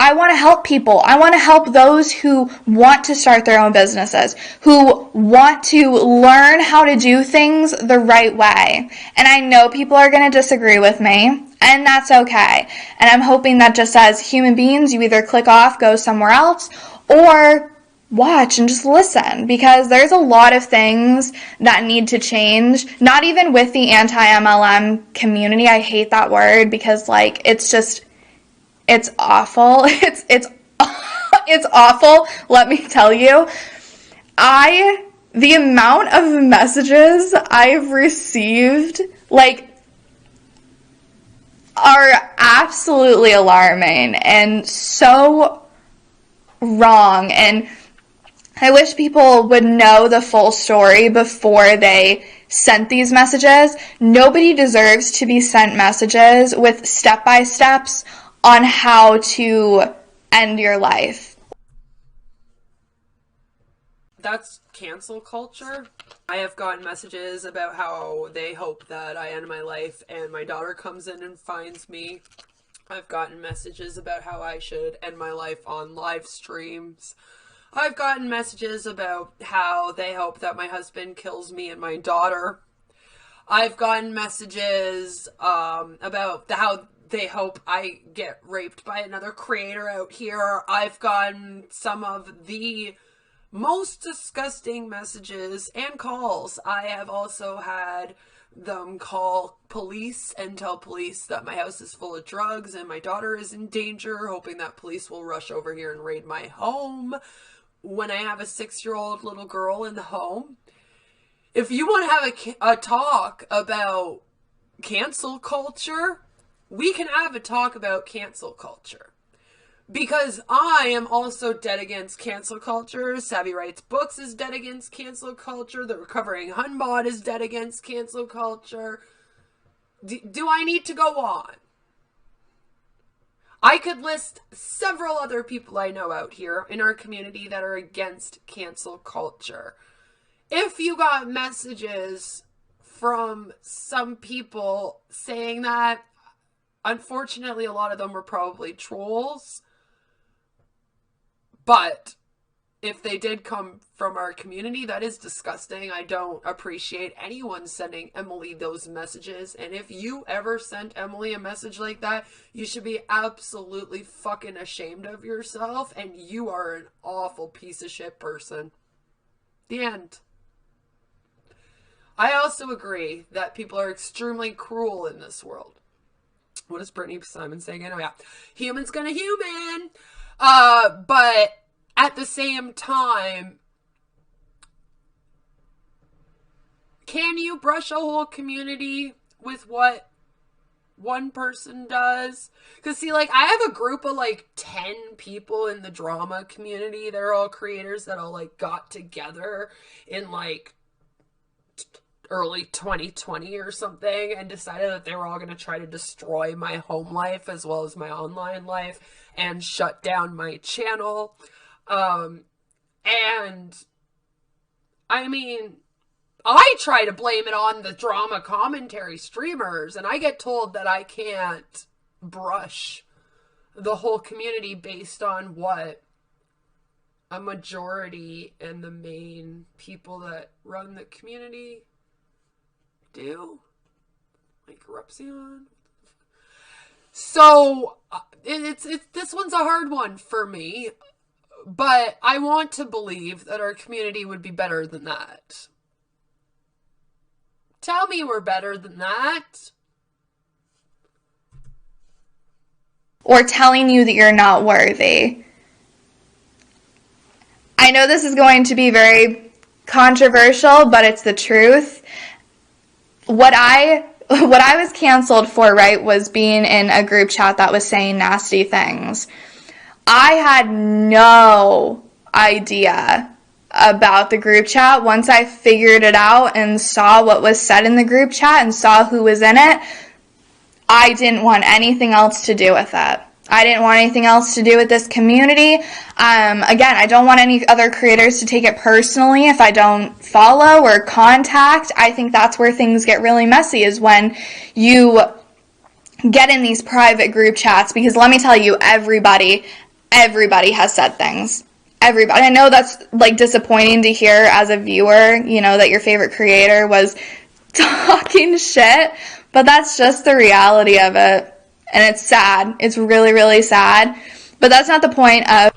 I want to help people. I want to help those who want to start their own businesses, who want to learn how to do things the right way. And I know people are going to disagree with me, and that's okay. And I'm hoping that just as human beings, you either click off, go somewhere else, or watch and just listen, because there's a lot of things that need to change, not even with the anti-MLM community. I hate that word because it's awful. It's awful. Let me tell you, the amount of messages I've received, are absolutely alarming and so wrong. And I wish people would know the full story before they sent these messages. Nobody deserves to be sent messages with step-by-steps on how to end your life. That's cancel culture. I have gotten messages about how they hope that I end my life and my daughter comes in and finds me. I've gotten messages about how I should end my life on live streams. I've gotten messages about how they hope that my husband kills me and my daughter. I've gotten messages about how they hope I get raped by another creator out here. I've gotten some of the most disgusting messages and calls. I have also had them call police and tell police that my house is full of drugs and my daughter is in danger, hoping that police will rush over here and raid my home when I have a 6-year-old little girl in the home. If you want to have a talk about cancel culture, we can have a talk about cancel culture. Because I am also dead against cancel culture. Savvy Writes Books is dead against cancel culture. The Recovering Hunbot is dead against cancel culture. Do I need to go on? I could list several other people I know out here in our community that are against cancel culture. If you got messages from some people saying that, unfortunately, a lot of them were probably trolls. But if they did come from our community, that is disgusting. I don't appreciate anyone sending Emily those messages. And if you ever sent Emily a message like that, you should be absolutely fucking ashamed of yourself. And you are an awful piece of shit person. The end. I also agree that people are extremely cruel in this world. What does Brittany Simon say again? Oh yeah. Human's gonna human. But at the same time, can you brush a whole community with what one person does? Because see, I have a group of 10 people in the drama community. They're all creators that all got together in early 2020 or something, and decided that they were all going to try to destroy my home life as well as my online life and shut down my channel. And I mean, I try to blame it on the drama commentary streamers, and I get told that I can't brush the whole community based on what a majority and the main people that run the community do. Like Eruption. So it's this one's a hard one for me, but I want to believe that our community would be better than that. Tell me we're better than that. Or telling you that you're not worthy. I know this is going to be very controversial, but it's the truth. What I was canceled for, right, was being in a group chat that was saying nasty things. I had no idea about the group chat. Once I figured it out and saw what was said in the group chat and saw who was in it, I didn't want anything else to do with it. I didn't want anything else to do with this community. Again, I don't want any other creators to take it personally if I don't follow or contact. I think that's where things get really messy, is when you get in these private group chats, because let me tell you, everybody has said things. Everybody. I know that's like disappointing to hear as a viewer, you know, that your favorite creator was talking shit, but that's just the reality of it. And it's sad. It's really, really sad. But that's not the point of...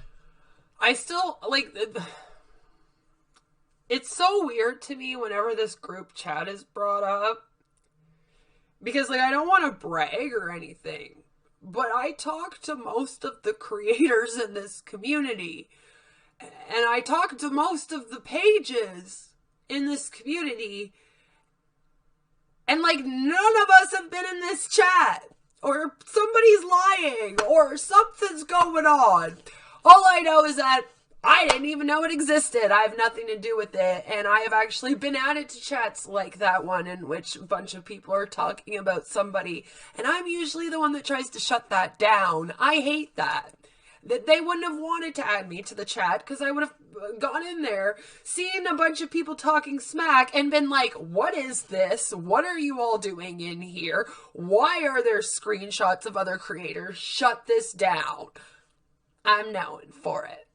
I still, like, it's so weird to me whenever this group chat is brought up. Because, like, I don't want to brag or anything, but I talk to most of the creators in this community. And I talk to most of the pages in this community. And, like, none of us have been in this chat. Or somebody's lying, or something's going on. All I know is that I didn't even know it existed. I have nothing to do with it, and I have actually been added to chats like that one in which a bunch of people are talking about somebody, and I'm usually the one that tries to shut that down. I hate that. That they wouldn't have wanted to add me to the chat, because I would have gone in there, seen a bunch of people talking smack, and been like, what is this? What are you all doing in here? Why are there screenshots of other creators? Shut this down. I'm known for it.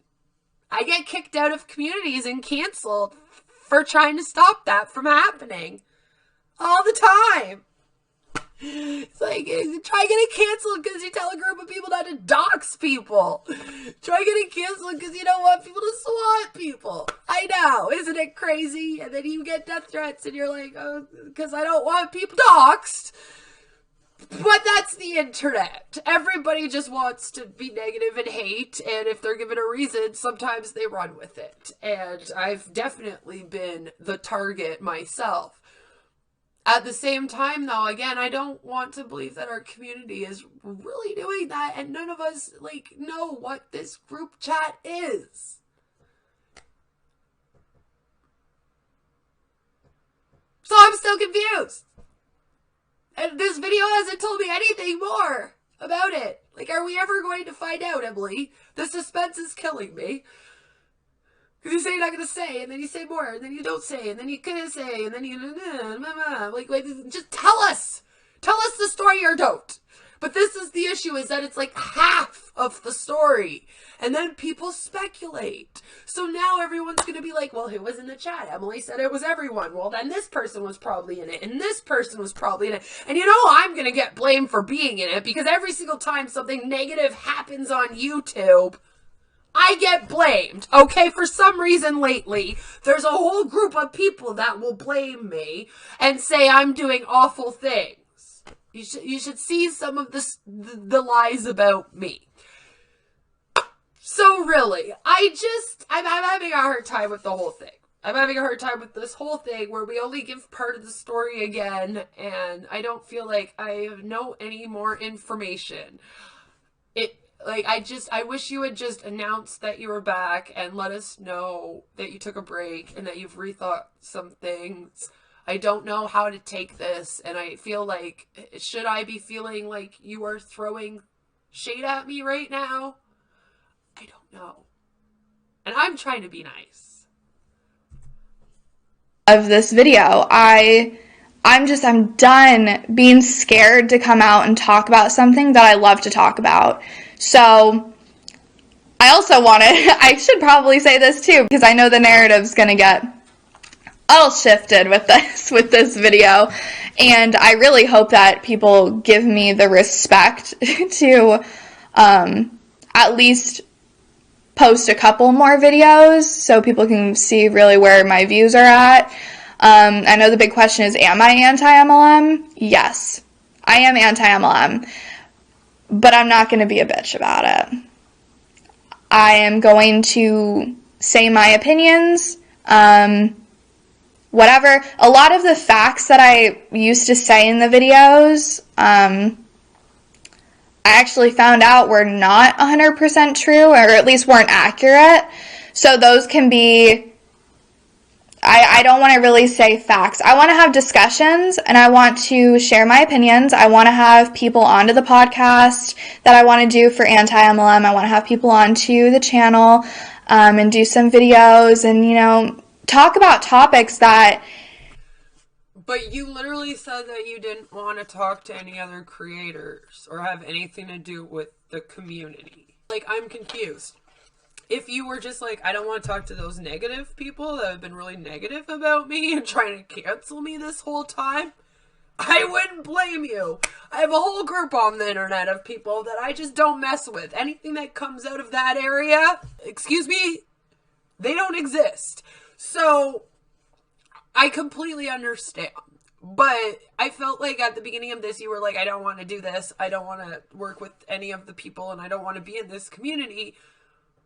I get kicked out of communities and canceled for trying to stop that from happening. All the time. It's like, try getting canceled because you tell a group of people not to dox people. Try getting canceled because you don't want people to swat people. I know, isn't it crazy? And then you get death threats and you're like, oh, because I don't want people doxed. But that's the internet. Everybody just wants to be negative and hate, and if they're given a reason, sometimes they run with it. And I've definitely been the target myself. At the same time, though, again, I don't want to believe that our community is really doing that, and none of us, like, know what this group chat is. So I'm still confused. And this video hasn't told me anything more about it. Like, are we ever going to find out, Emily? The suspense is killing me. Because you say you're not going to say, and then you say more, and then you don't say, and then you couldn't say, and then you... Like, just tell us! Tell us the story or don't. But this is the issue, is that it's like half of the story. And then people speculate. So now everyone's going to be like, well, who was in the chat? Emily said it was everyone. Well, then this person was probably in it, and this person was probably in it. And you know I'm going to get blamed for being in it, because every single time something negative happens on YouTube, I get blamed, okay? For some reason lately, there's a whole group of people that will blame me and say I'm doing awful things. You should see some of the lies about me. So really, I'm having a hard time with the whole thing. I'm having a hard time with this whole thing where we only give part of the story again, and I don't feel like I know any more information. I wish you would just announce that you were back and let us know that you took a break and that you've rethought some things. I don't know how to take this, and I feel like, should I be feeling like you are throwing shade at me right now? I don't know. And I'm trying to be nice. Of this video, I'm done being scared to come out and talk about something that I love to talk about. So I also I should probably say this too, because I know the narrative's gonna get all shifted with this video, and I really hope that people give me the respect to at least post a couple more videos so people can see really where my views are at. I know the big question is, am I anti-MLM? Yes, I am anti-MLM, but I'm not going to be a bitch about it. I am going to say my opinions, whatever. A lot of the facts that I used to say in the videos, I actually found out were not 100% true, or at least weren't accurate. So those can be, I don't want to really say facts. I want to have discussions, and I want to share my opinions. I want to have people onto the podcast that I want to do for anti-MLM. I want to have people onto the channel and do some videos and, talk about topics that... But you literally said that you didn't want to talk to any other creators or have anything to do with the community. Like, I'm confused. If you were just like, I don't want to talk to those negative people that have been really negative about me and trying to cancel me this whole time, I wouldn't blame you. I have a whole group on the internet of people that I just don't mess with. Anything that comes out of that area, excuse me, they don't exist. So I completely understand. But I felt like at the beginning of this, you were like, I don't want to do this. I don't want to work with any of the people, and I don't want to be in this community.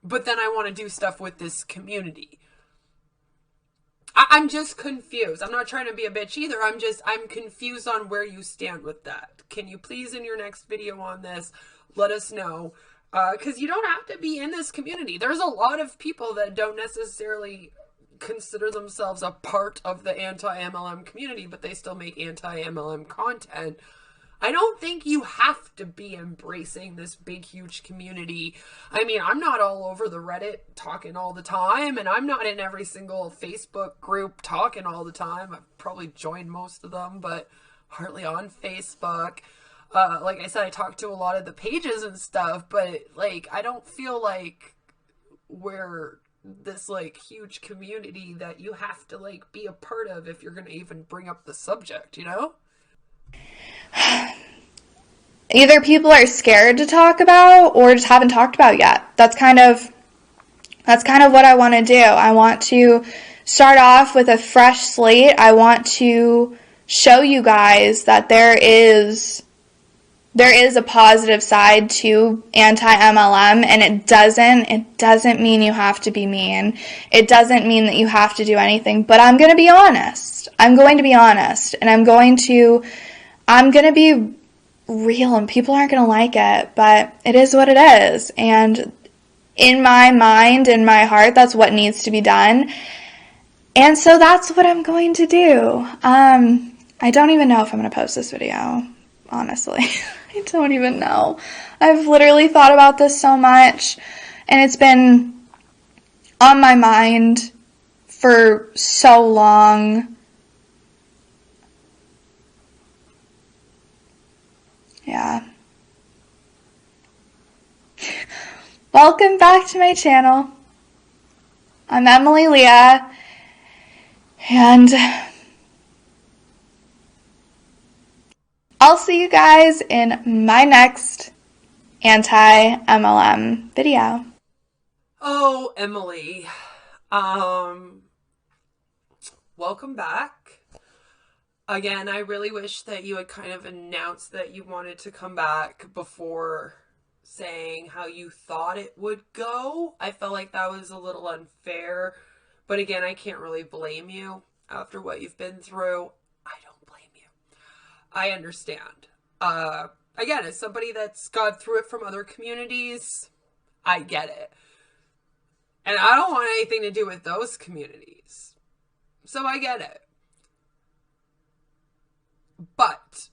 But then I want to do stuff with this community. I'm just confused. I'm not trying to be a bitch either. I'm confused on where you stand with that. Can you please, in your next video on this, let us know? Because you don't have to be in this community. There's a lot of people that don't necessarily consider themselves a part of the anti-MLM community, but they still make anti-MLM content. I don't think you have to be embracing this big, huge community. I mean, I'm not all over the Reddit talking all the time, and I'm not in every single Facebook group talking all the time. I've probably joined most of them, but hardly on Facebook. Like I said, I talk to a lot of the pages and stuff, but, like, I don't feel like we're this, like, huge community that you have to, like, be a part of if you're going to even bring up the subject, you know? Either people are scared to talk about or just haven't talked about yet. That's kind of what I want to do. I want to start off with a fresh slate. I want to show you guys that there is a positive side to anti-MLM, and it doesn't mean you have to be mean. It doesn't mean that you have to do anything, but I'm going to be honest. I'm going to be honest, and I'm going to be real, and people aren't going to like it, but it is what it is. And in my mind, in my heart, that's what needs to be done. And so that's what I'm going to do. I don't even know if I'm going to post this video, honestly. I don't even know. I've literally thought about this so much, and it's been on my mind for so long. Yeah. Welcome back to my channel. I'm Emily Leah, and I'll see you guys in my next anti-MLM video. Oh, Emily. Welcome back. Again, I really wish that you had kind of announced that you wanted to come back before saying how you thought it would go. I felt like that was a little unfair. But again, I can't really blame you after what you've been through. I don't blame you. I understand. Again, as somebody that's gone through it from other communities, I get it. And I don't want anything to do with those communities. So I get it. But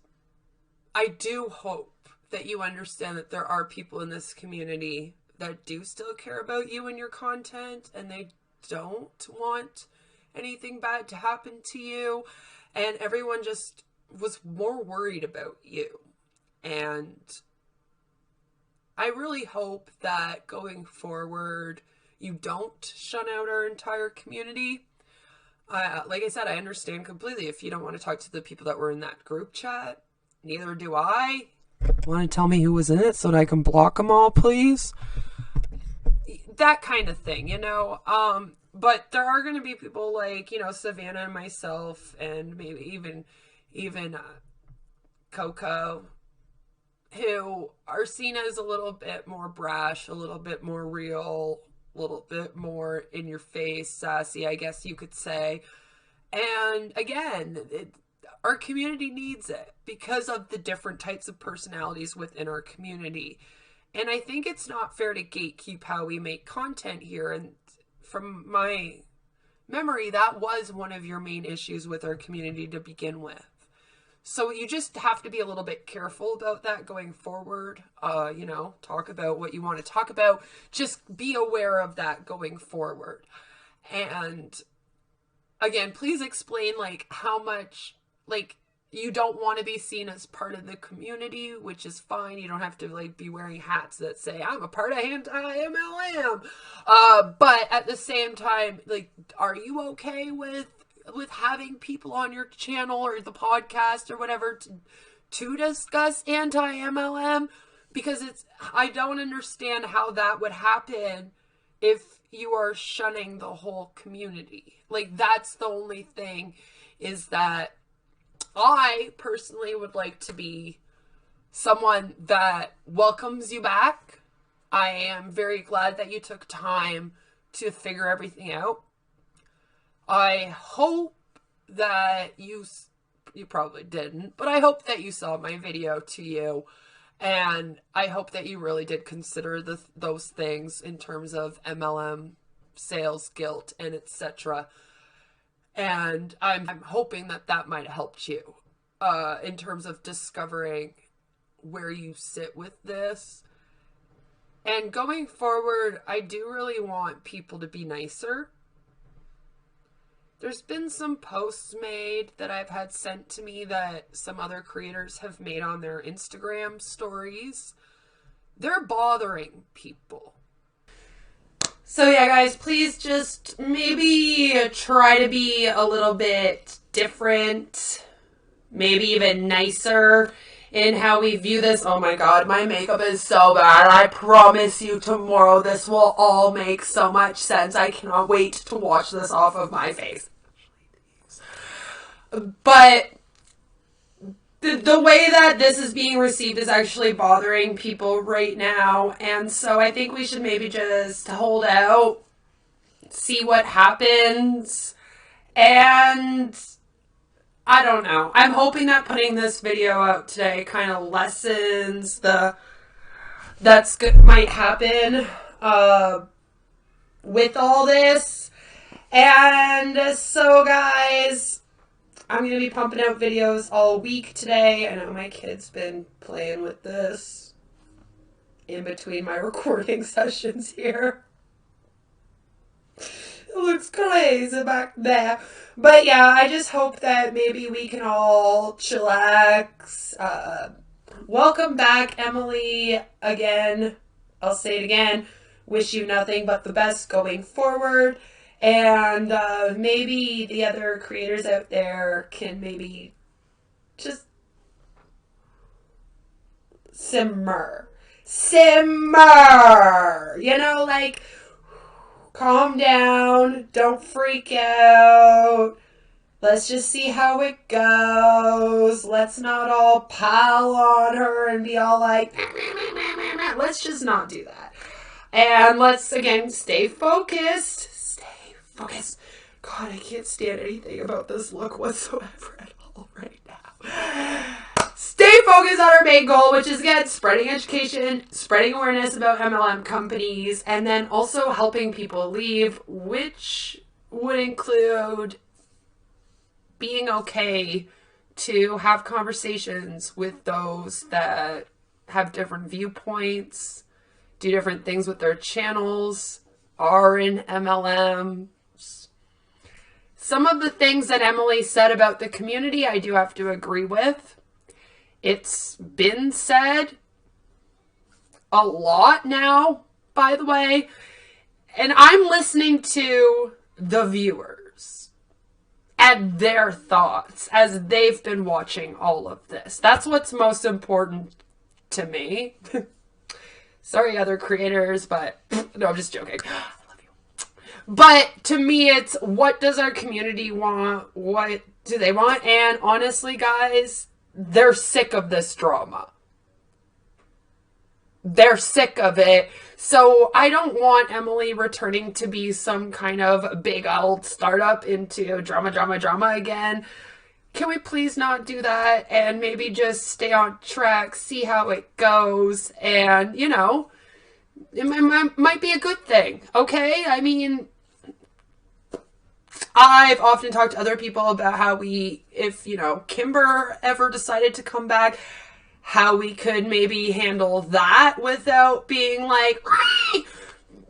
I do hope that you understand that there are people in this community that do still care about you and your content, and they don't want anything bad to happen to you. And everyone just was more worried about you. And I really hope that going forward, you don't shun out our entire community. Like I said, I understand completely if you don't want to talk to the people that were in that group chat. Neither do I. Want to tell me who was in it so that I can block them all, please? That kind of thing, you know? But there are going to be people like, you know, Savannah and myself, and maybe even Coco, who are seen as a little bit more brash, a little bit more real, a little bit more in your face, sassy, I guess you could say. And again, our community needs it because of the different types of personalities within our community. And I think it's not fair to gatekeep how we make content here. And from my memory, that was one of your main issues with our community to begin with. So you just have to be a little bit careful about that going forward. You know, talk about what you want to talk about. Just be aware of that going forward. And again, please explain like how much like you don't want to be seen as part of the community, which is fine. You don't have to like be wearing hats that say I'm a part of AntiMLM. But at the same time, like, are you okay with having people on your channel or the podcast or whatever to discuss AntiMLM? Because I don't understand how that would happen if you are shunning the whole community. Like, that's the only thing, is that I personally would like to be someone that welcomes you back. I am very glad that you took time to figure everything out. I hope that you probably didn't, but I hope that you saw my video to you. And I hope that you really did consider those things in terms of MLM, sales, guilt, and etc. And I'm hoping that that might have helped you in terms of discovering where you sit with this. And going forward, I do really want people to be nicer. There's been some posts made that I've had sent to me that some other creators have made on their Instagram stories. They're bothering people. So yeah, guys, please just maybe try to be a little bit different, maybe even nicer in how we view this. Oh my god, my makeup is so bad. I promise you tomorrow this will all make so much sense. I cannot wait to wash this off of my face. But the way that this is being received is actually bothering people right now. And so I think we should maybe just hold out, see what happens. And I don't know. I'm hoping that putting this video out today kind of lessens that's good might happen with all this. And so guys, I'm going to be pumping out videos all week today. I know my kid's been playing with this in between my recording sessions here. It looks crazy back there. But yeah, I just hope that maybe we can all chillax. Welcome back, Emily, again. I'll say it again. Wish you nothing but the best going forward. And maybe the other creators out there can maybe just simmer. You know, like, calm down. Don't freak out. Let's just see how it goes. Let's not all pile on her and be all like, let's just not do that. And let's, again, stay focused. Focus. God, I can't stand anything about this look whatsoever at all right now. Stay focused on our main goal, which is, again, spreading education, spreading awareness about MLM companies, and then also helping people leave, which would include being okay to have conversations with those that have different viewpoints, do different things with their channels, are in MLMs. Some of the things that Emily said about the community, I do have to agree with. It's been said a lot now, by the way, and I'm listening to the viewers and their thoughts as they've been watching all of this. That's what's most important to me. Sorry, other creators, but no, I'm just joking. I love you. But to me, it's what does our community want? What do they want? And honestly, guys, they're sick of this drama. They're sick of it. So I don't want Emily returning to be some kind of big old startup into drama again. Can we please not do that and maybe just stay on track, see how it goes, and, you know, it might be a good thing, okay? I mean, I've often talked to other people about how if, you know, Kimber ever decided to come back, how we could maybe handle that without being like, "Ree!"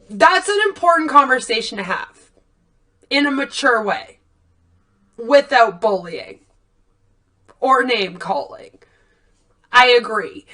That's an important conversation to have in a mature way without bullying or name calling. I agree.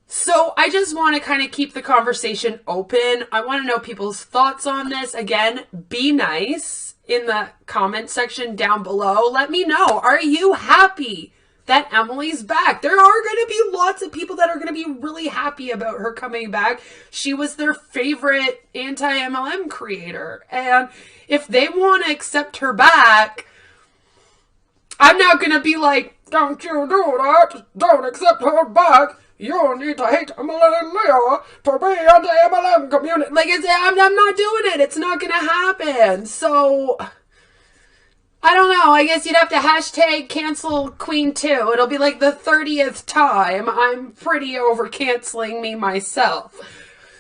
So I just want to kind of keep the conversation open. I want to know people's thoughts on this. Again, be nice in the comment section down below. Let me know. Are you happy that Emily's back? There are going to be lots of people that are going to be really happy about her coming back. She was their favorite anti-MLM creator. And if they want to accept her back, I'm not going to be like, don't you do that. Don't accept her back. You need to hate Emily Leah to be in the MLM community. Like, I'm not doing it. It's not going to happen. So, I don't know. I guess you'd have to hashtag cancel Queen 2. It'll be like the 30th time. I'm pretty over canceling me myself.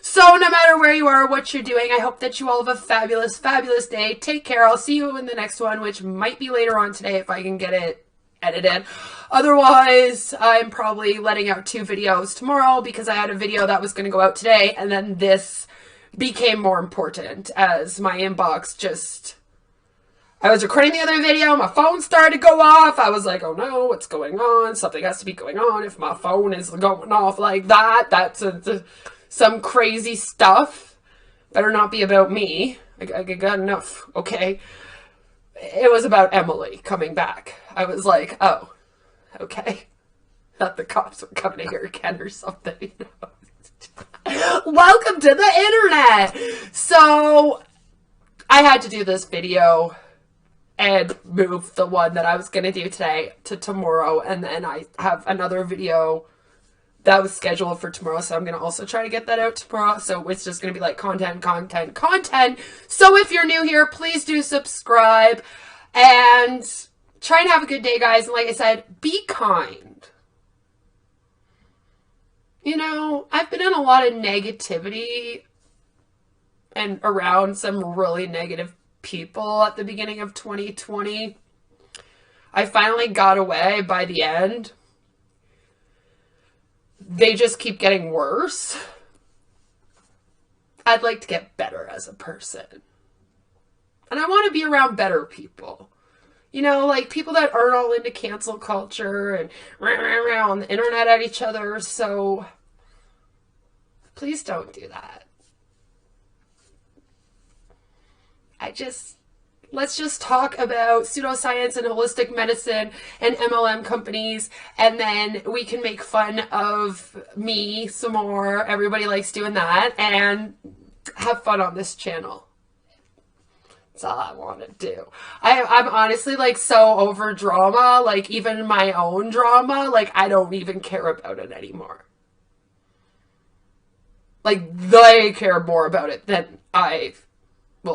So, no matter where you are, what you're doing, I hope that you all have a fabulous, fabulous day. Take care. I'll see you in the next one, which might be later on today if I can get it edited. Otherwise, I'm probably letting out 2 videos tomorrow because I had a video that was going to go out today, and then this became more important as my inbox just... I was recording the other video, my phone started to go off. I was like, oh no, what's going on? Something has to be going on if my phone is going off like that. That's some crazy stuff. Better not be about me. I got enough, okay? It was about Emily coming back. I was like, oh, okay. Thought the cops were coming here again or something. You know? Welcome to the internet. So I had to do this video and move the one that I was going to do today to tomorrow. And then I have another video that was scheduled for tomorrow. So I'm going to also try to get that out tomorrow. So it's just going to be like content. So if you're new here, please do subscribe and try and have a good day, guys. And like I said, be kind. You know, I've been in a lot of negativity and around some really negative people at the beginning of 2020. I finally got away by the end. They just keep getting worse. I'd like to get better as a person. And I want to be around better people. You know, like people that aren't all into cancel culture and on the internet at each other. So please don't do that. Let's just talk about pseudoscience and holistic medicine and MLM companies, and then we can make fun of me some more. Everybody likes doing that, and have fun on this channel. That's all I want to do. I'm honestly like so over drama, like even my own drama, like I don't even care about it anymore. Like they care more about it than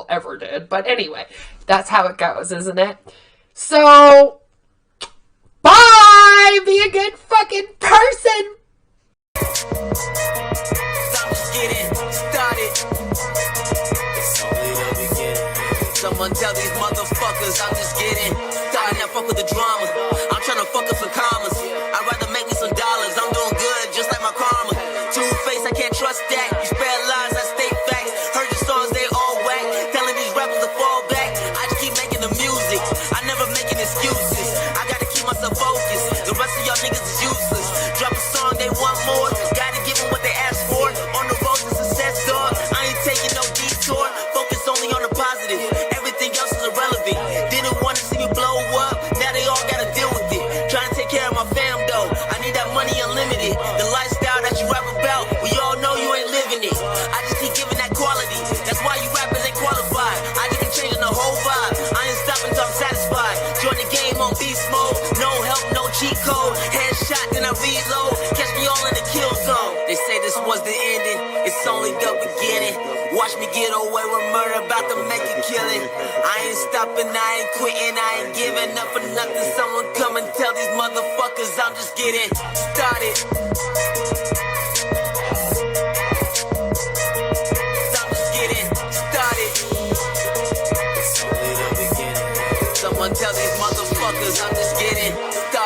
ever did. But anyway, that's how it goes, isn't it? So, bye! Be a good fucking person! Someone tell these motherfuckers I'm just getting started. Now fuck with the drama. I'm trying to fuck up some beast mode. No help, no cheat code. Headshot, then I reload. Catch me all in the kill zone. They say this was the ending. It's only the beginning. Watch me get away with murder, about to make a killing. I ain't stopping, I ain't quitting, I ain't giving up for nothing. Someone come and tell these motherfuckers I'm just getting started. I'm just getting started. It's only the beginning. Someone tell these motherfuckers I'm just getting started.